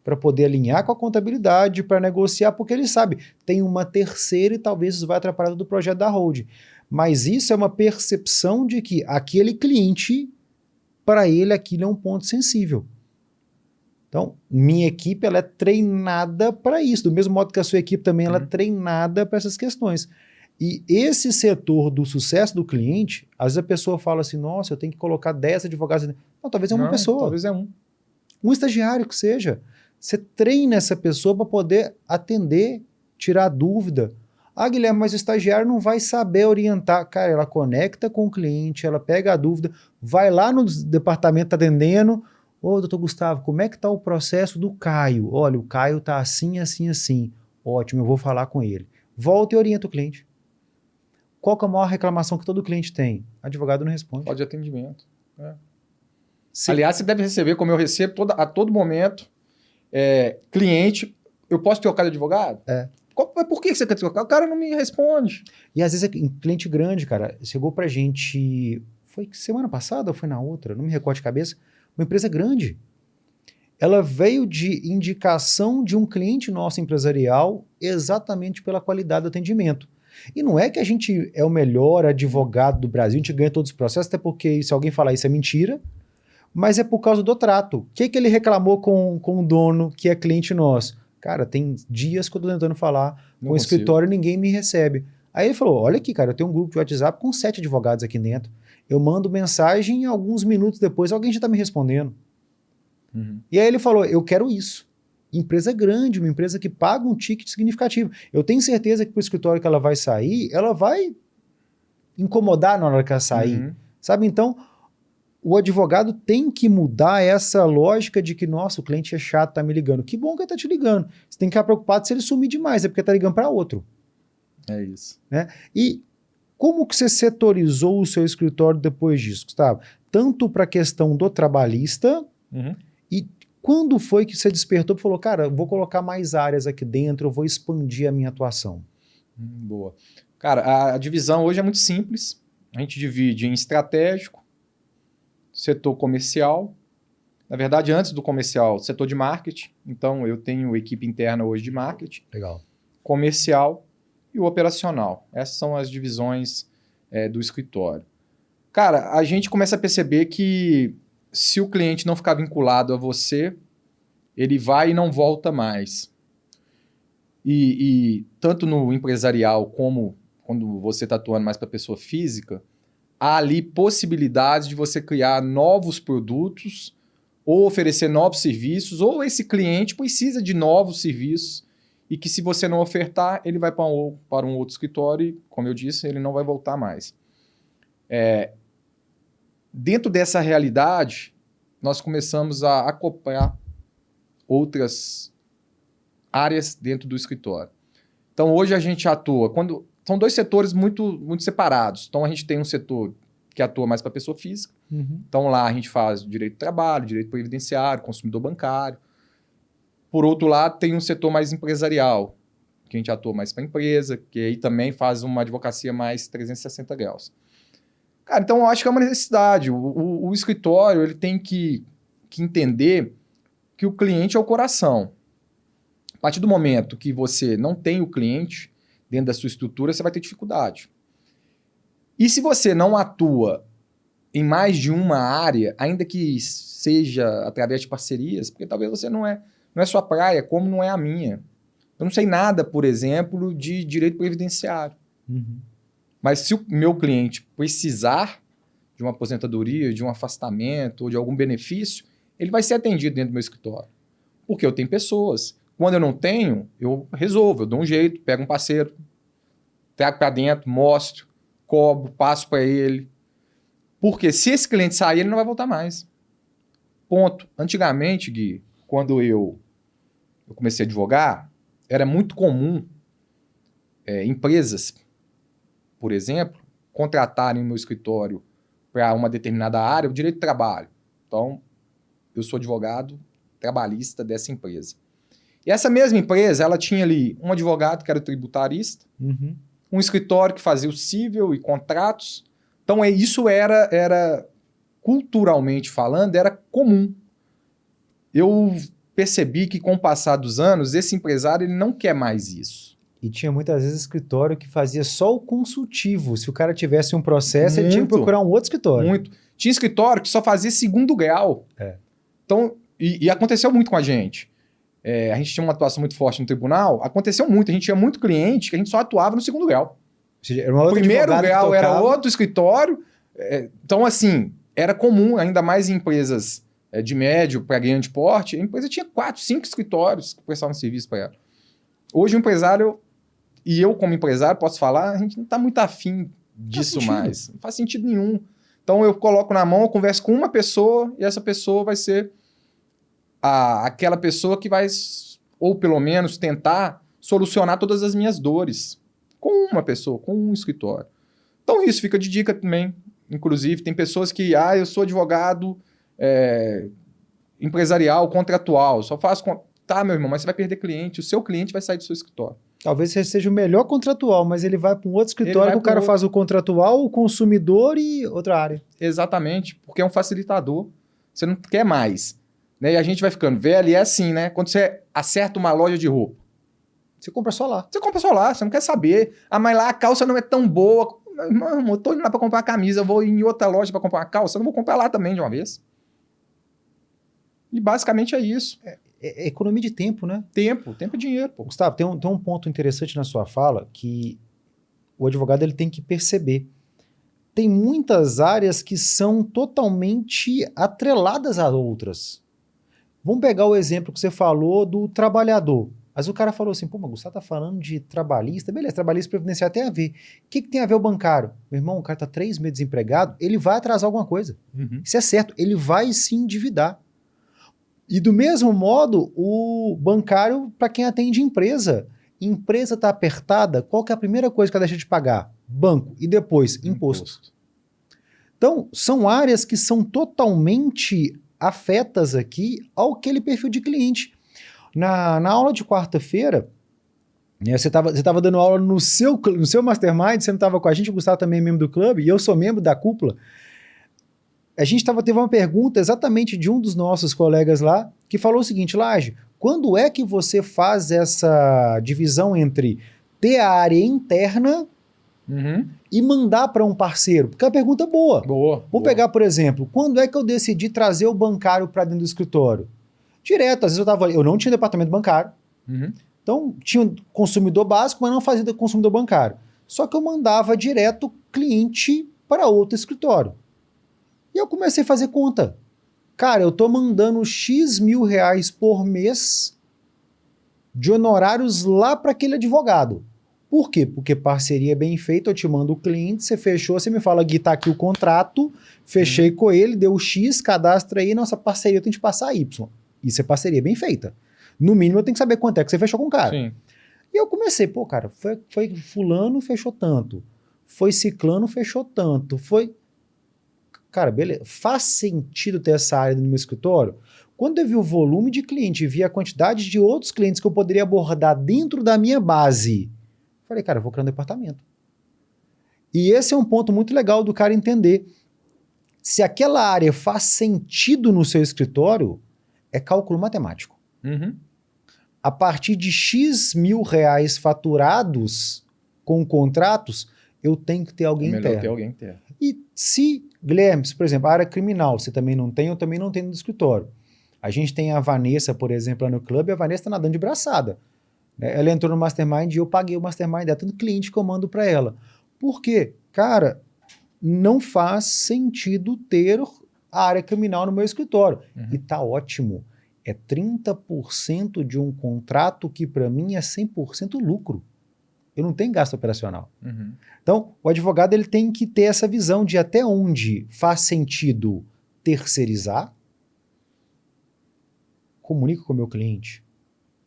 para poder alinhar com a contabilidade, para negociar, porque ele sabe, tem uma terceira e talvez isso vai atrapalhar todo o projeto da holding. Mas isso é uma percepção de que aquele cliente, para ele, aquilo é um ponto sensível. Então, minha equipe ela é treinada para isso, do mesmo modo que a sua equipe também ela é treinada para essas questões. E esse setor do sucesso do cliente, às vezes a pessoa fala assim, nossa, eu tenho que colocar 10 advogados. Não, talvez é uma pessoa. Talvez é um. Um estagiário que seja. Você treina essa pessoa para poder atender, tirar dúvida. Ah, Guilherme, mas o estagiário não vai saber orientar. Cara, ela conecta com o cliente, ela pega a dúvida, vai lá no departamento tá atendendo. Ô, doutor Gustavo, como é que está o processo do Caio? Olha, o Caio está assim, assim, assim. Ótimo, eu vou falar com ele. Volta e orienta o cliente. Qual que é a maior reclamação que todo cliente tem? Advogado não responde. Falta de atendimento. Aliás, você deve receber, como eu recebo a todo momento, cliente, eu posso trocar de advogado? Por que você quer trocar? O cara não me responde. E às vezes é cliente grande, cara. Chegou pra gente, foi semana passada ou foi na outra? Não me recordo de cabeça. Uma empresa grande. Ela veio de indicação de um cliente nosso empresarial exatamente pela qualidade do atendimento. E não é que a gente é o melhor advogado do Brasil, a gente ganha todos os processos, até porque se alguém falar isso é mentira, mas é por causa do trato. O que ele reclamou com o dono, que é cliente nosso? Cara, tem dias que eu tô tentando falar com o escritório e ninguém me recebe. Aí ele falou, olha aqui, cara, eu tenho um grupo de WhatsApp com 7 advogados aqui dentro. Eu mando mensagem e alguns minutos depois alguém já tá me respondendo. E aí ele falou, eu quero isso. Empresa grande, uma empresa que paga um ticket significativo. Eu tenho certeza que pro escritório que ela vai sair, ela vai incomodar na hora que ela sair. Sabe? Então, o advogado tem que mudar essa lógica de que, nossa, o cliente é chato, tá me ligando. Que bom que ele tá te ligando. Você tem que ficar preocupado se ele sumir demais, é porque tá ligando para outro. É isso. Né? E como que você setorizou o seu escritório depois disso, Gustavo? Tanto para a questão do trabalhista, e quando foi que você despertou e falou, cara, eu vou colocar mais áreas aqui dentro, eu vou expandir a minha atuação? Boa. Cara, a divisão hoje é muito simples. A gente divide em estratégico, setor comercial. Na verdade, antes do comercial, setor de marketing. Então, eu tenho equipe interna hoje de marketing. Legal. Comercial e o operacional. Essas são as divisões do escritório. Cara, a gente começa a perceber que se o cliente não ficar vinculado a você, ele vai e não volta mais. E tanto no empresarial como quando você está atuando mais para pessoa física, há ali possibilidades de você criar novos produtos ou oferecer novos serviços, ou esse cliente precisa de novos serviços e que se você não ofertar, ele vai para um outro escritório e, como eu disse, ele não vai voltar mais. Dentro dessa realidade, nós começamos a acoplar outras áreas dentro do escritório. Então, hoje a gente atua... São dois setores muito, muito separados. Então, a gente tem um setor que atua mais para a pessoa física. Então, lá a gente faz direito do trabalho, direito previdenciário, consumidor bancário. Por outro lado, tem um setor mais empresarial, que a gente atua mais para a empresa, que aí também faz uma advocacia mais 360 graus. Cara, então eu acho que é uma necessidade. O escritório ele tem que entender que o cliente é o coração. A partir do momento que você não tem o cliente dentro da sua estrutura, você vai ter dificuldade. E se você não atua em mais de uma área, ainda que seja através de parcerias, porque talvez você não é sua praia, como não é a minha. Eu não sei nada, por exemplo, de direito previdenciário. Mas se o meu cliente precisar de uma aposentadoria, de um afastamento ou de algum benefício, ele vai ser atendido dentro do meu escritório. Porque eu tenho pessoas. Quando eu não tenho, eu resolvo, eu dou um jeito, pego um parceiro, trago para dentro, mostro, cobro, passo para ele. Porque se esse cliente sair, ele não vai voltar mais. Ponto. Antigamente, Gui, quando eu comecei a advogar, era muito comum empresas, por exemplo, contratarem o meu escritório para uma determinada área, o direito do trabalho. Então, eu sou advogado trabalhista dessa empresa. E essa mesma empresa, ela tinha ali um advogado que era o tributarista, um escritório que fazia o cível e contratos. Então, isso era culturalmente falando, era comum. Eu percebi que com o passar dos anos, esse empresário ele não quer mais isso. E tinha muitas vezes escritório que fazia só o consultivo. Se o cara tivesse um processo, ele tinha que procurar um outro escritório. Muito. Tinha escritório que só fazia segundo grau. Então, e aconteceu muito com a gente. A gente tinha uma atuação muito forte no tribunal. Aconteceu muito. A gente tinha muito cliente que a gente só atuava no segundo grau. seja, era uma O outra primeiro advogada que grau era tocava. outro escritório. Então, assim, era comum, ainda mais em empresas de médio para grande porte, a empresa tinha 4, 5 escritórios que prestavam serviço para ela. Hoje o empresário, e eu como empresário posso falar, a gente não está muito afim disso mais. Não faz sentido nenhum. Então eu coloco na mão, eu converso com uma pessoa e essa pessoa vai ser aquela pessoa que vai, ou pelo menos tentar solucionar todas as minhas dores. Com uma pessoa, com um escritório. Então isso fica de dica também. Inclusive, tem pessoas que, eu sou advogado empresarial, contratual, só faço... Tá, meu irmão, mas você vai perder cliente, o seu cliente vai sair do seu escritório. Talvez você seja o melhor contratual, mas ele vai para um outro escritório que o cara faz o contratual, o consumidor e outra área. Exatamente, porque é um facilitador. Você não quer mais. Né? E a gente vai ficando velho e é assim, né? Quando você acerta uma loja de roupa, você compra só lá. Você compra só lá, você não quer saber. Mas lá a calça não é tão boa. Irmão, eu tô indo lá para comprar uma camisa, eu vou em outra loja para comprar uma calça, eu não vou comprar lá também de uma vez. E basicamente é isso. É economia de tempo, né? Tempo é dinheiro, pô. Gustavo, tem um ponto interessante na sua fala que o advogado ele tem que perceber. Tem muitas áreas que são totalmente atreladas a outras. Vamos pegar o exemplo que você falou do trabalhador. Mas o cara falou assim, mas o Gustavo tá falando de trabalhista. Beleza, trabalhista previdenciário tem a ver. O que tem a ver o bancário? Meu irmão, o cara tá 3 meses desempregado, ele vai atrasar alguma coisa. Isso é certo, ele vai se endividar. E do mesmo modo, o bancário, para quem atende empresa. Empresa está apertada, qual que é a primeira coisa que ela deixa de pagar? Banco. E depois, imposto. Então, são áreas que são totalmente afetas aqui ao aquele perfil de cliente. Na aula de quarta-feira, né, você estava dando aula no seu mastermind, você não estava com a gente, o Gustavo também é membro do clube, e eu sou membro da cúpula. A gente teve uma pergunta exatamente de um dos nossos colegas lá, que falou o seguinte, Laje, quando é que você faz essa divisão entre ter a área interna e mandar para um parceiro? Porque é uma pergunta boa. Vamos pegar, por exemplo, quando é que eu decidi trazer o bancário para dentro do escritório? Direto, às vezes eu não tinha departamento bancário, então tinha um consumidor básico, mas não fazia consumidor bancário. Só que eu mandava direto cliente para outro escritório. E eu comecei a fazer conta. Cara, eu tô mandando X mil reais por mês de honorários lá para aquele advogado. Por quê? Porque parceria bem feita, eu te mando o cliente, você fechou, você me fala, Gui, tá aqui o contrato, fechei com ele, deu X, cadastra aí, nossa parceria tem que passar Y. Isso é parceria bem feita. No mínimo eu tenho que saber quanto é que você fechou com o cara. Sim. E eu comecei, cara, foi fulano, fechou tanto. Foi ciclano, fechou tanto. Cara, beleza. Faz sentido ter essa área no meu escritório? Quando eu vi o volume de cliente e vi a quantidade de outros clientes que eu poderia abordar dentro da minha base, falei, cara, eu vou criar um departamento. E esse é um ponto muito legal do cara entender. Se aquela área faz sentido no seu escritório, é cálculo matemático. A partir de X mil reais faturados com contratos, eu tenho que ter alguém interno. Melhor ter alguém interno. E se, Guilherme, por exemplo, a área criminal, você também não tem, eu também não tenho no escritório. A gente tem a Vanessa, por exemplo, lá no clube, a Vanessa está nadando de braçada. Ela entrou no Mastermind e eu paguei o Mastermind dela, tanto cliente que eu mando para ela. Por quê? Cara, não faz sentido ter a área criminal no meu escritório. E tá ótimo. É 30% de um contrato que para mim é 100% lucro. Eu não tenho gasto operacional. Então, o advogado ele tem que ter essa visão de até onde faz sentido terceirizar, comunico com o meu cliente,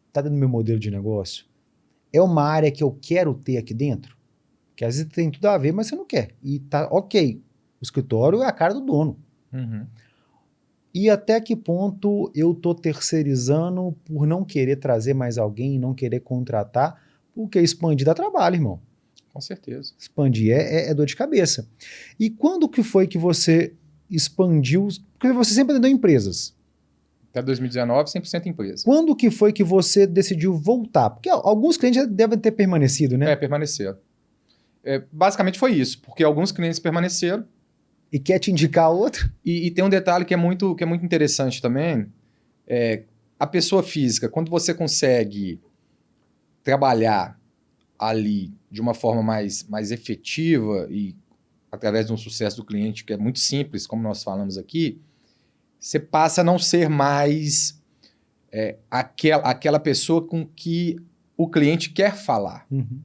está dentro do meu modelo de negócio, é uma área que eu quero ter aqui dentro, que às vezes tem tudo a ver, mas você não quer. E tá ok, o escritório é a cara do dono. E até que ponto eu estou terceirizando por não querer trazer mais alguém, não querer contratar, porque expandir dá trabalho, irmão. Com certeza. Expandir é dor de cabeça. E quando que foi que você expandiu? Porque você sempre atendeu empresas. Até 2019, 100% empresa. Quando que foi que você decidiu voltar? Porque alguns clientes já devem ter permanecido, né? Permaneceram. Basicamente foi isso, porque alguns clientes permaneceram. E quer te indicar outro? E tem um detalhe que é muito interessante também. A pessoa física, quando você consegue trabalhar ali de uma forma mais efetiva e através de um sucesso do cliente que é muito simples, como nós falamos aqui, você passa a não ser mais aquela pessoa com que o cliente quer falar. Uhum.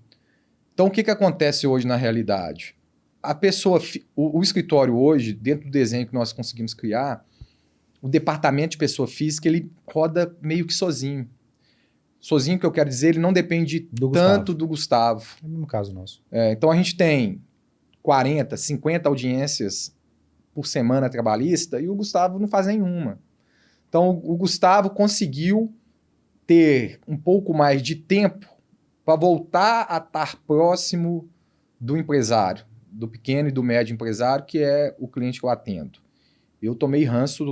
Então, o que acontece hoje na realidade? A pessoa, o escritório hoje, dentro do desenho que nós conseguimos criar, o departamento de pessoa física, ele roda meio que sozinho. Sozinho, que eu quero dizer, ele não depende tanto do Gustavo. É o mesmo caso nosso. Então, a gente tem 40, 50 audiências por semana trabalhista e o Gustavo não faz nenhuma. Então, o Gustavo conseguiu ter um pouco mais de tempo para voltar a estar próximo do empresário, do pequeno e do médio empresário, que é o cliente que eu atendo. Eu tomei ranço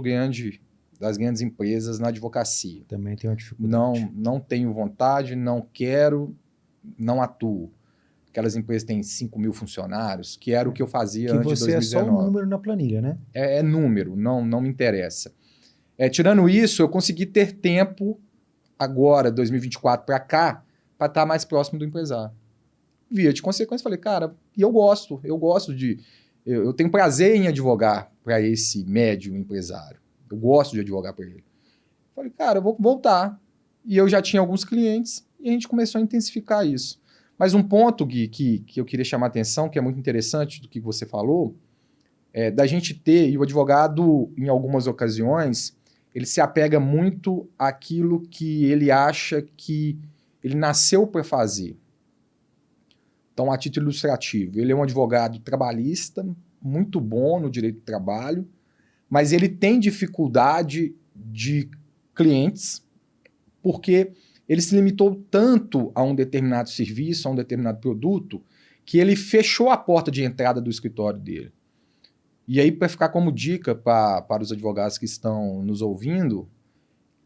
das grandes empresas na advocacia. Também tenho uma dificuldade. Não tenho vontade, não quero, não atuo. Aquelas empresas têm 5 mil funcionários, que era o que eu fazia antes de 2019. Que você é só um número na planilha, né? É número, não me interessa. Tirando isso, eu consegui ter tempo agora, 2024 para cá, para estar mais próximo do empresário. Via de consequência, falei, cara, e eu gosto de... Eu tenho prazer em advogar para esse médio empresário. Eu gosto de advogar para ele. Falei, cara, eu vou voltar. E eu já tinha alguns clientes e a gente começou a intensificar isso. Mas um ponto, Gui, que eu queria chamar a atenção, que é muito interessante do que você falou, da gente ter, e o advogado, em algumas ocasiões, ele se apega muito àquilo que ele acha que ele nasceu para fazer. Então, a título ilustrativo, ele é um advogado trabalhista, muito bom no direito do trabalho, mas ele tem dificuldade de clientes porque ele se limitou tanto a um determinado serviço, a um determinado produto, que ele fechou a porta de entrada do escritório dele. E aí, para ficar como dica para os advogados que estão nos ouvindo, o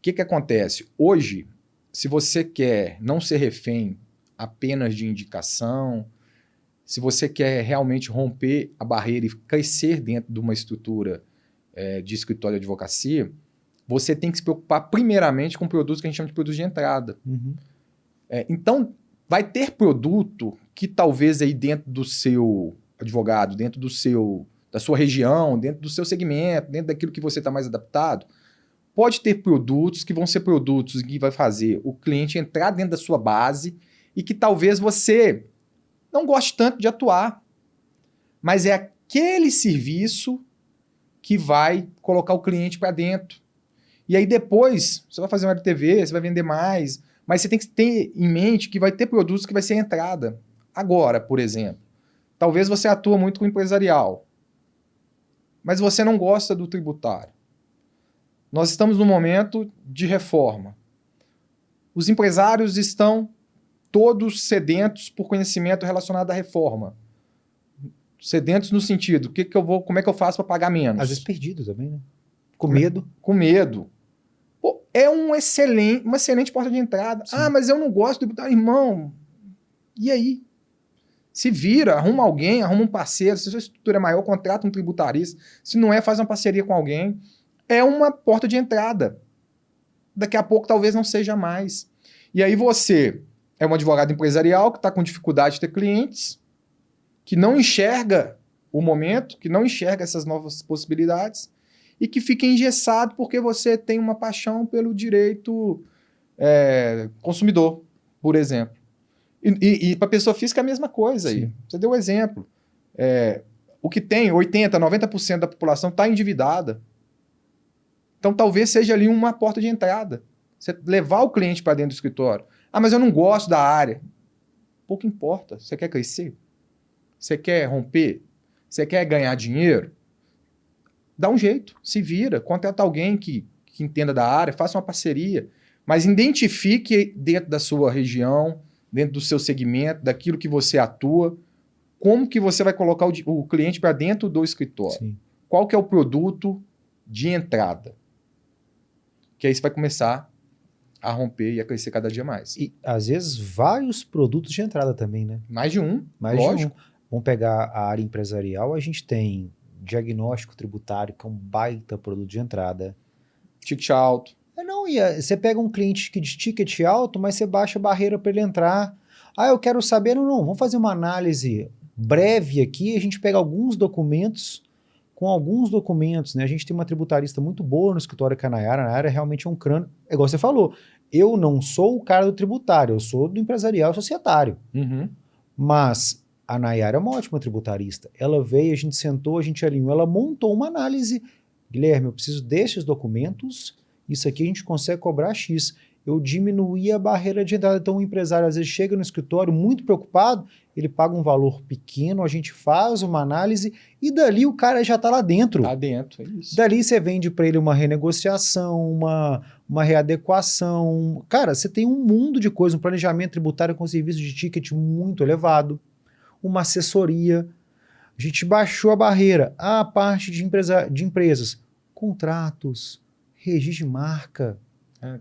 que acontece? Hoje, se você quer não ser refém apenas de indicação, se você quer realmente romper a barreira e crescer dentro de uma estrutura de escritório de advocacia, você tem que se preocupar primeiramente com produtos que a gente chama de produtos de entrada. Uhum. Então, vai ter produto que talvez aí dentro do seu advogado, dentro da sua região, dentro do seu segmento, dentro daquilo que você está mais adaptado, pode ter produtos que vão ser produtos que vai fazer o cliente entrar dentro da sua base e que talvez você não goste tanto de atuar. Mas é aquele serviço que vai colocar o cliente para dentro. E aí depois, você vai fazer um LTV, você vai vender mais, mas você tem que ter em mente que vai ter produtos que vai ser a entrada. Agora, por exemplo, talvez você atua muito com empresarial, mas você não gosta do tributário. Nós estamos num momento de reforma. Os empresários estão todos sedentos por conhecimento relacionado à reforma. Sedentos no sentido, como é que eu faço para pagar menos? Às vezes perdido também, né? Com medo. Com medo. Pô, é uma excelente porta de entrada. Sim. Ah, mas eu não gosto do tributário. Irmão, e aí? Se vira, arruma alguém, arruma um parceiro. Se a sua estrutura é maior, contrata um tributarista. Se não é, faz uma parceria com alguém. É uma porta de entrada. Daqui a pouco talvez não seja mais. E aí você é um advogado empresarial que está com dificuldade de ter clientes, que não enxerga o momento, que não enxerga essas novas possibilidades e que fica engessado porque você tem uma paixão pelo direito consumidor, por exemplo. E para a pessoa física é a mesma coisa. Aí. Você deu um exemplo. O que tem 80%, 90% da população está endividada. Então talvez seja ali uma porta de entrada. Você levar o cliente para dentro do escritório. Ah, mas eu não gosto da área. Pouco importa. Você quer crescer? Você quer romper? Você quer ganhar dinheiro? Dá um jeito, se vira, contrata alguém que entenda da área, faça uma parceria, mas identifique dentro da sua região, dentro do seu segmento, daquilo que você atua, como que você vai colocar o cliente para dentro do escritório. Sim. Qual que é o produto de entrada? Que aí você vai começar a romper e a crescer cada dia mais. E, às vezes, vários produtos de entrada também, né? Mais de um, lógico. Vamos pegar a área empresarial, a gente tem diagnóstico tributário, que é um baita produto de entrada. Ticket alto. Você pega um cliente de ticket alto, mas você baixa a barreira para ele entrar. Ah, eu quero saber, não, vamos fazer uma análise breve aqui, a gente pega alguns documentos, né? A gente tem uma tributarista muito boa no escritório que é a Nayara realmente é um crânio, é igual você falou, eu não sou o cara do tributário, eu sou do empresarial societário, mas a Nayara é uma ótima tributarista, ela veio, a gente sentou, a gente alinhou, ela montou uma análise, Guilherme, eu preciso desses documentos, isso aqui a gente consegue cobrar X, eu diminuí a barreira de entrada. Então o empresário às vezes chega no escritório muito preocupado, ele paga um valor pequeno, a gente faz uma análise e dali o cara já está lá dentro. Tá dentro, é isso. Dali você vende para ele uma renegociação, uma readequação. Cara, você tem um mundo de coisas, um planejamento tributário com serviço de ticket muito elevado, uma assessoria. A gente baixou a barreira. A parte de empresas, contratos, registro de marca.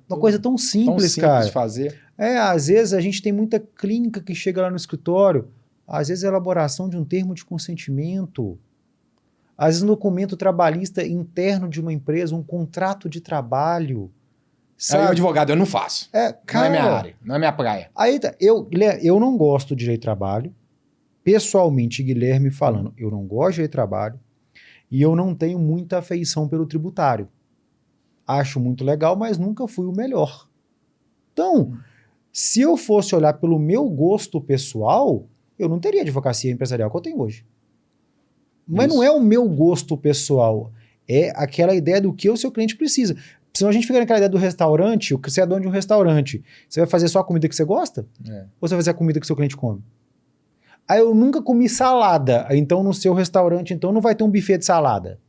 Uma coisa tão simples, cara. De fazer. Às vezes a gente tem muita clínica que chega lá no escritório, às vezes a elaboração de um termo de consentimento, às vezes um documento trabalhista interno de uma empresa, um contrato de trabalho. Sabe? Aí o advogado, eu não faço. Cara, não é minha área, não é minha praia. Aí tá, eu não gosto de direito de trabalho, pessoalmente, Guilherme falando, eu não gosto de direito de trabalho e eu não tenho muita afeição pelo tributário. Acho muito legal, mas nunca fui o melhor. Então, se eu fosse olhar pelo meu gosto pessoal, eu não teria a advocacia empresarial que eu tenho hoje. Mas não é o meu gosto pessoal, é aquela ideia do que o seu cliente precisa. Senão a gente fica naquela ideia do restaurante, o que você é dono de um restaurante, você vai fazer só a comida que você gosta? Ou você vai fazer a comida que o seu cliente come? Aí eu nunca comi salada, então no seu restaurante então não vai ter um buffet de salada.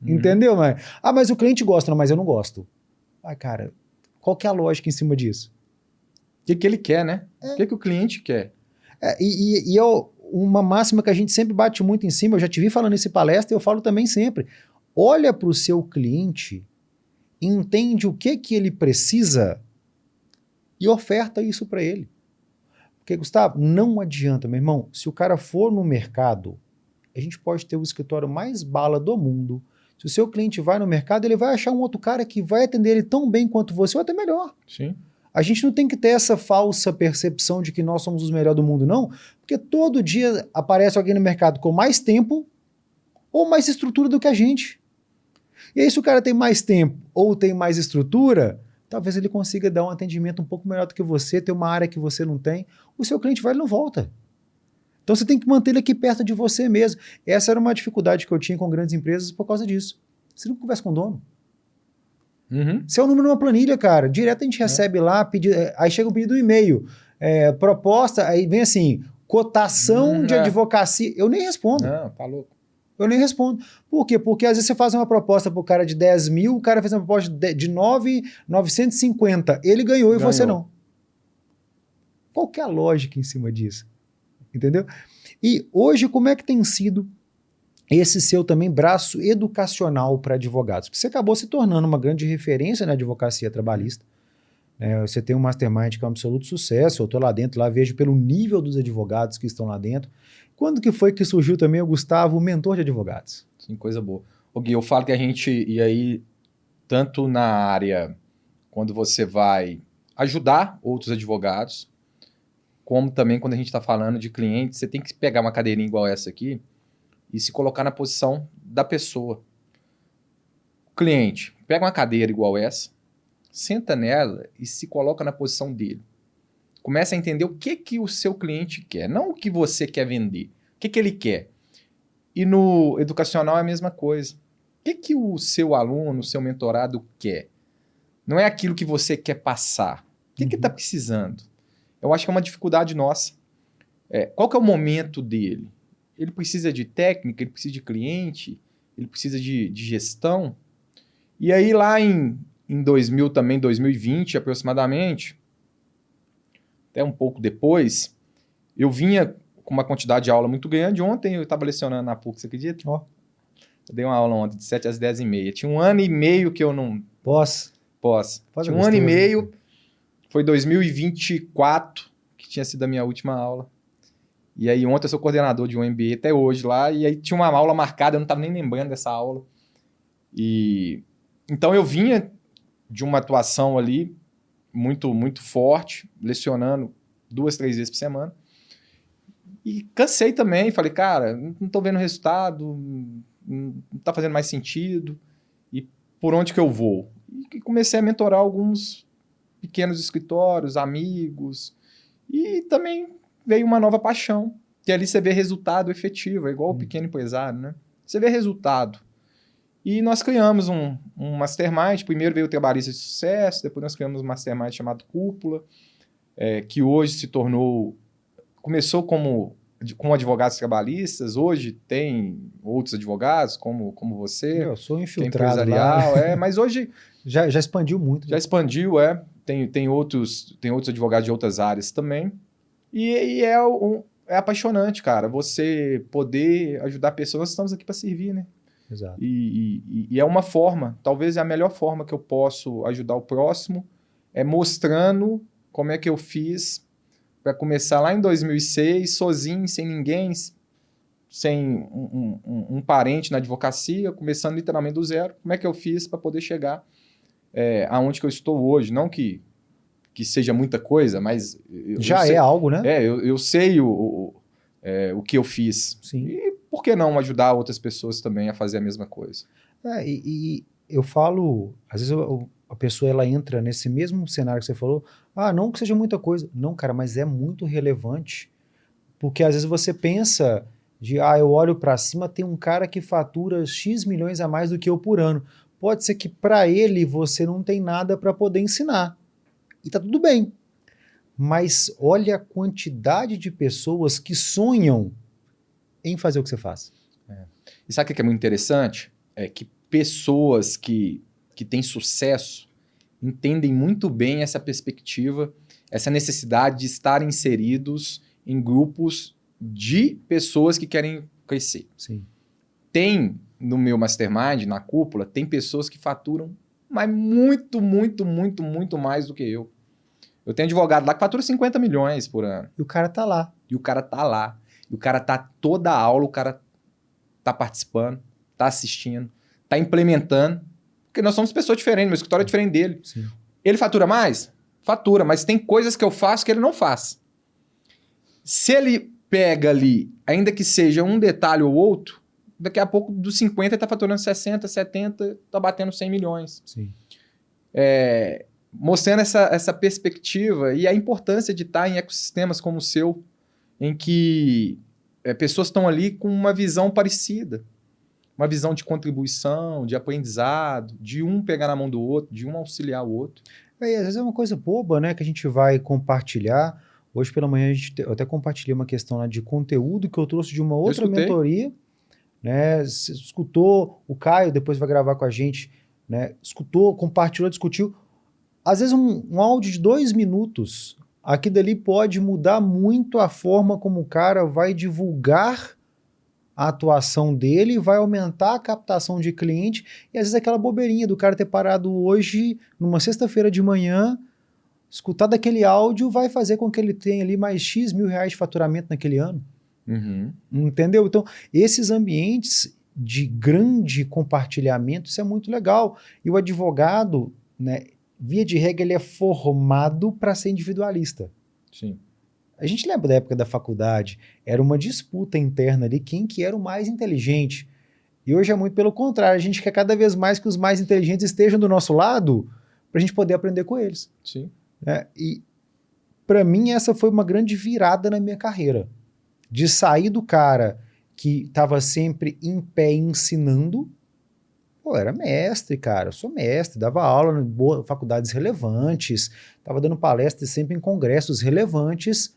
Entendeu? Mas o cliente gosta, não, mas eu não gosto. Cara, qual que é a lógica em cima disso? O que ele quer, né? O que o cliente quer? Uma máxima que a gente sempre bate muito em cima, eu já te vi falando nesse palestra e eu falo também sempre. Olha para o seu cliente, entende o que ele precisa e oferta isso para ele. Porque, Gustavo, não adianta, meu irmão, se o cara for no mercado, a gente pode ter o escritório mais bala do mundo. Se o seu cliente vai no mercado, ele vai achar um outro cara que vai atender ele tão bem quanto você, ou até melhor. Sim. A gente não tem que ter essa falsa percepção de que nós somos os melhores do mundo, não, porque todo dia aparece alguém no mercado com mais tempo ou mais estrutura do que a gente. E aí, se o cara tem mais tempo ou tem mais estrutura, talvez ele consiga dar um atendimento um pouco melhor do que você, ter uma área que você não tem, o seu cliente vai e não volta. Então você tem que manter ele aqui perto de você mesmo. Essa era uma dificuldade que eu tinha com grandes empresas por causa disso. Você não conversa com o dono. Você é um número numa planilha, cara. Direto a gente recebe lá, aí chega um pedido do e-mail, proposta, aí vem assim, cotação de advocacia. Eu nem respondo. Não, tá louco. Eu nem respondo. Por quê? Porque às vezes você faz uma proposta pro cara de 10 mil, o cara fez uma proposta de 950. Ele ganhou e você não. Qual que é a lógica em cima disso? Entendeu? E hoje, como é que tem sido esse seu também braço educacional para advogados? Porque você acabou se tornando uma grande referência na advocacia trabalhista. Você tem um mastermind que é um absoluto sucesso, eu estou lá dentro, lá vejo pelo nível dos advogados que estão lá dentro. Quando que foi que surgiu também o Gustavo, o mentor de advogados? Sim, coisa boa. Gui, eu falo que a gente, e aí, tanto na área, quando você vai ajudar outros advogados, como também quando a gente está falando de clientes, você tem que pegar uma cadeirinha igual essa aqui e se colocar na posição da pessoa. O cliente pega uma cadeira igual essa, senta nela e se coloca na posição dele. Começa a entender o que o seu cliente quer, não o que você quer vender, o que ele quer. E no educacional é a mesma coisa. O que o seu aluno, o seu mentorado quer? Não é aquilo que você quer passar. O que ele está precisando? Eu acho que é uma dificuldade nossa. Qual que é o momento dele? Ele precisa de técnica, ele precisa de cliente, ele precisa de gestão. E aí lá em 2000 também, 2020 aproximadamente, até um pouco depois, eu vinha com uma quantidade de aula muito grande. Ontem eu estava lecionando na PUC, você acredita? Eu dei uma aula ontem de 7 às 10h30. Tinha 1 ano e meio que eu não... Posso. Tinha 1 ano e meio... Foi 2024 que tinha sido a minha última aula. E aí ontem eu sou coordenador de um MBA até hoje lá, e aí tinha uma aula marcada, eu não estava nem lembrando dessa aula. Então eu vinha de uma atuação ali muito, muito forte, lecionando 2, 3 vezes por semana. E cansei também, falei, cara, não tô vendo resultado, não tá fazendo mais sentido. E por onde que eu vou? E comecei a mentorar alguns pequenos escritórios, amigos. E também veio uma nova paixão. Que ali você vê resultado efetivo, é igual o pequeno empresário, né? Você vê resultado. E nós criamos um mastermind. Primeiro veio o Trabalhista de Sucesso, depois nós criamos um mastermind chamado Cúpula, que hoje se tornou... Começou com advogados trabalhistas, hoje tem outros advogados, como você. Eu sou que é infiltrado empresarial, lá. mas hoje... Já expandiu muito. Já expandiu, Tem outros advogados de outras áreas também. E é apaixonante, cara, você poder ajudar pessoas. Nós estamos aqui para servir, né? Exato. E é uma forma, talvez é a melhor forma que eu posso ajudar o próximo, é mostrando como é que eu fiz para começar lá em 2006, sozinho, sem ninguém, sem um parente na advocacia, começando literalmente do zero. Como é que eu fiz para poder chegar aonde que eu estou hoje? Não que seja muita coisa, mas... Já é algo, né? Eu sei o que eu fiz. Sim. E por que não ajudar outras pessoas também a fazer a mesma coisa? E eu falo, às vezes a pessoa ela entra nesse mesmo cenário que você falou, não que seja muita coisa. Não, cara, mas é muito relevante. Porque às vezes você pensa eu olho para cima, tem um cara que fatura X milhões a mais do que eu por ano. Pode ser que para ele você não tem nada para poder ensinar. E tá tudo bem. Mas olha a quantidade de pessoas que sonham em fazer o que você faz. E sabe o que é muito interessante? É que pessoas que têm sucesso entendem muito bem essa perspectiva, essa necessidade de estar inseridos em grupos de pessoas que querem crescer. Sim. Tem no meu mastermind, na cúpula, tem pessoas que faturam mas muito, muito, muito, muito mais do que eu. Eu tenho advogado lá que fatura 50 milhões por ano. E o cara tá lá. E o cara tá toda a aula, o cara tá participando, tá assistindo, tá implementando. Porque nós somos pessoas diferentes, meu escritório é diferente dele. Sim. Ele fatura mais? Fatura, mas tem coisas que eu faço que ele não faz. Se ele pega ali, ainda que seja um detalhe ou outro, daqui a pouco dos 50 ele tá faturando 60, 70, tá batendo 100 milhões. Sim. Mostrando essa perspectiva e a importância de estar em ecossistemas como o seu, em que pessoas estão ali com uma visão parecida. Uma visão de contribuição, de aprendizado, de um pegar na mão do outro, de um auxiliar o outro. Às vezes é uma coisa boba, né, que a gente vai compartilhar. Hoje pela manhã eu até compartilhei uma questão lá de conteúdo que eu trouxe de uma outra mentoria. Né? Você escutou, o Caio depois vai gravar com a gente, né? Escutou, compartilhou, discutiu. Às vezes um áudio de 2 minutos, aqui dali pode mudar muito a forma como o cara vai divulgar a atuação dele, vai aumentar a captação de cliente, e às vezes aquela bobeirinha do cara ter parado hoje, numa sexta-feira de manhã, escutar daquele áudio vai fazer com que ele tenha ali mais X mil reais de faturamento naquele ano. Uhum. Entendeu? Então, esses ambientes de grande compartilhamento, isso é muito legal. E o advogado, né, via de regra, ele é formado para ser individualista. Sim. A gente lembra da época da faculdade, era uma disputa interna ali, quem que era o mais inteligente. E hoje é muito pelo contrário, a gente quer cada vez mais que os mais inteligentes estejam do nosso lado para a gente poder aprender com eles. Sim. E para mim essa foi uma grande virada na minha carreira. De sair do cara que estava sempre em pé ensinando, eu era mestre, cara, eu sou mestre, dava aula em faculdades relevantes, estava dando palestras sempre em congressos relevantes,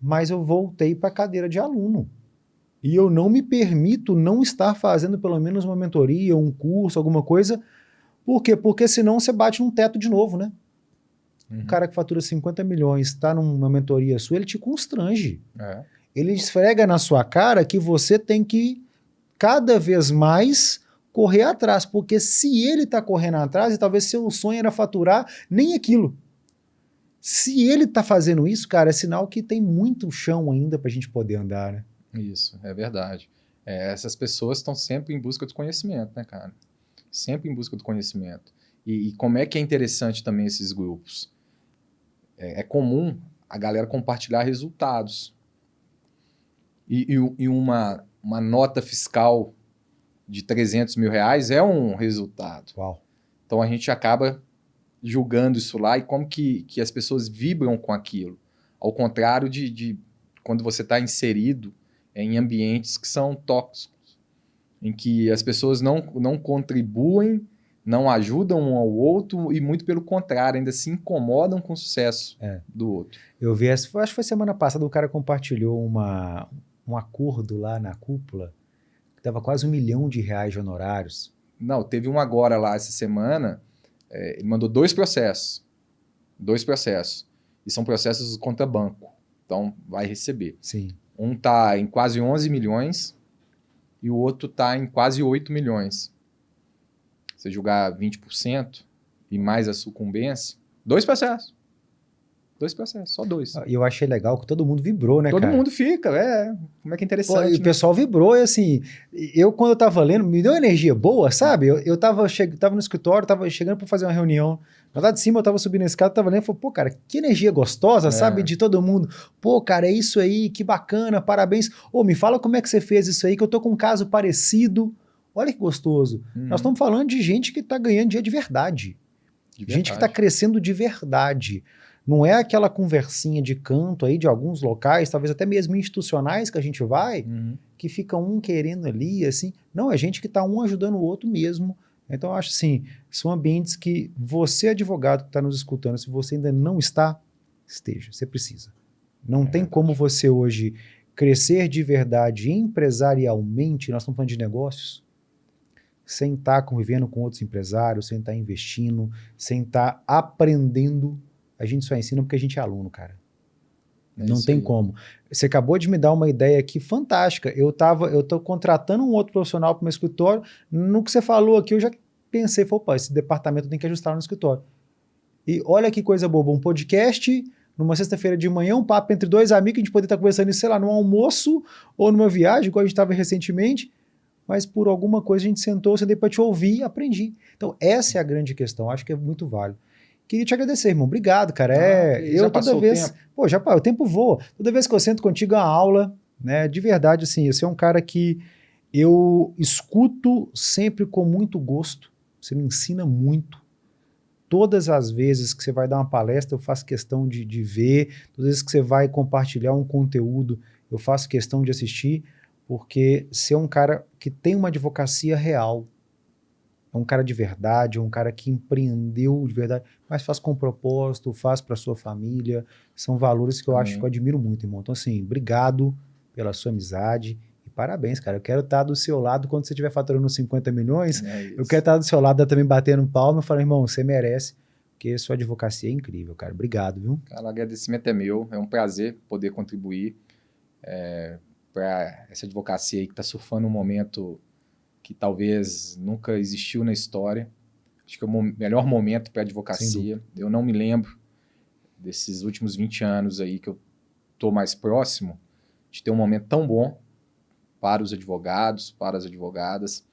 mas eu voltei para a cadeira de aluno. E eu não me permito não estar fazendo pelo menos uma mentoria, um curso, alguma coisa. Por quê? Porque senão você bate num teto de novo, né? Uhum. O cara que fatura 50 milhões, está numa mentoria sua, ele te constrange. Ele esfrega na sua cara que você tem que cada vez mais correr atrás, porque se ele está correndo atrás, e talvez seu sonho era faturar nem aquilo. Se ele está fazendo isso, cara, é sinal que tem muito chão ainda para a gente poder andar, né? Isso, é verdade. Essas pessoas estão sempre em busca do conhecimento, né, cara? Sempre em busca do conhecimento. E como é que é interessante também esses grupos? É comum a galera compartilhar resultados. E uma nota fiscal de R$300 mil é um resultado. Uau. Então a gente acaba julgando isso lá e como que as pessoas vibram com aquilo. Ao contrário de quando você está inserido em ambientes que são tóxicos, em que as pessoas não contribuem, não ajudam um ao outro e, muito pelo contrário, ainda se incomodam com o sucesso do outro. Eu vi, acho que foi semana passada, o cara compartilhou um acordo lá na cúpula que dava quase R$1 milhão de honorários. Não, teve um agora lá essa semana, ele mandou 2 processos. 2 processos. E são processos contra banco. Então, vai receber. Sim. Um está em quase 11 milhões e o outro está em quase 8 milhões. Você julgar 20% e mais a sucumbência, 2 processos. 2 processos, só 2. E eu achei legal que todo mundo vibrou, né, todo cara? Todo mundo fica, como é que é interessante. Pô, e o pessoal vibrou, e assim, quando eu tava lendo, me deu uma energia boa, sabe? Eu tava no escritório, tava chegando pra fazer uma reunião, lá de cima eu tava subindo a escada, tava lendo, falei, pô, cara, que energia gostosa, sabe? De todo mundo. Pô, cara, é isso aí, que bacana, parabéns. Ô, me fala como é que você fez isso aí, que eu tô com um caso parecido. Olha que gostoso. Nós estamos falando de gente que tá ganhando dinheiro de verdade. Gente que tá crescendo de verdade. Não é aquela conversinha de canto aí de alguns locais, talvez até mesmo institucionais que a gente vai, que fica um querendo ali, assim. Não, é gente que tá um ajudando o outro mesmo. Então, eu acho assim, são ambientes que você, advogado que está nos escutando, se você ainda não está, esteja, você precisa. Não tem como você hoje crescer de verdade empresarialmente, nós estamos falando de negócios, sem estar convivendo com outros empresários, sem estar investindo, sem estar aprendendo. A gente só ensina porque a gente é aluno, cara. Não tem como. Você acabou de me dar uma ideia aqui fantástica. Eu tô contratando um outro profissional para o meu escritório. No que você falou aqui, eu já pensei, opa, esse departamento tem que ajustar no escritório. E olha que coisa boba, um podcast, numa sexta-feira de manhã, um papo entre 2 amigos, a gente poderia estar conversando isso, sei lá, num almoço ou numa viagem, igual a gente estava recentemente, mas por alguma coisa a gente sentou, sentei para te ouvir e aprendi. Então, essa é a grande questão. Acho que é muito válido. Queria te agradecer, irmão. Obrigado, cara. Já passou toda vez. O tempo. Pô, o tempo voa. Toda vez que eu sento contigo é uma aula, né? De verdade, assim, você é um cara que eu escuto sempre com muito gosto. Você me ensina muito. Todas as vezes que você vai dar uma palestra, eu faço questão de ver. Todas as vezes que você vai compartilhar um conteúdo, eu faço questão de assistir, porque você é um cara que tem uma advocacia real. É um cara de verdade, é um cara que empreendeu de verdade, mas faz com propósito, faz para sua família. São valores que eu acho que eu admiro muito, irmão. Então, assim, obrigado pela sua amizade e parabéns, cara. Eu quero estar do seu lado quando você estiver faturando 50 milhões. Eu quero estar do seu lado também batendo palma e falar, irmão, você merece, porque sua advocacia é incrível, cara. Obrigado, viu? Cara, o agradecimento é meu. É um prazer poder contribuir para essa advocacia aí que está surfando um momento que talvez nunca existiu na história. Acho que é o melhor momento para a advocacia. Eu não me lembro desses últimos 20 anos aí que eu estou mais próximo de ter um momento tão bom para os advogados, para as advogadas.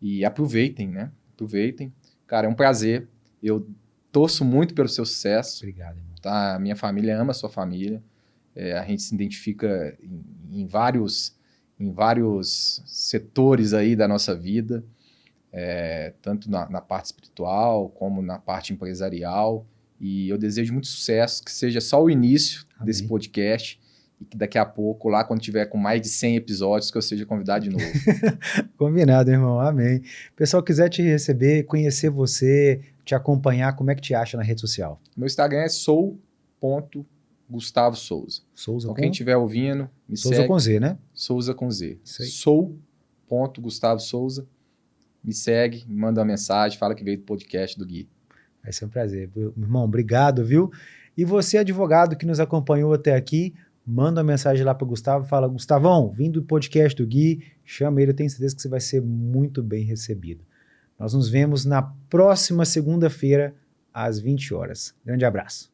E aproveitem, né? Aproveitem. Cara, é um prazer. Eu torço muito pelo seu sucesso. Obrigado, irmão. Tá? Minha família ama a sua família. A gente se identifica em vários setores aí da nossa vida, tanto na parte espiritual como na parte empresarial, e eu desejo muito sucesso, que seja só o início desse podcast, e que daqui a pouco, lá quando tiver com mais de 100 episódios, que eu seja convidado de novo. Combinado, irmão, amém. O pessoal quiser te receber, conhecer você, te acompanhar, como é que te acha na rede social? Meu Instagram é sou.Gustavo Souza. Então, quem estiver ouvindo, me Souza segue. Com Z, né? Souza com Z. Sou.Gustavo Souza. Me segue, me manda uma mensagem, fala que veio do podcast do Gui. Vai ser um prazer. Irmão, obrigado, viu? E você, advogado que nos acompanhou até aqui, manda uma mensagem lá para o Gustavo, fala, Gustavão, vim do podcast do Gui, chama ele, eu tenho certeza que você vai ser muito bem recebido. Nós nos vemos na próxima segunda-feira, às 20 horas. Grande abraço.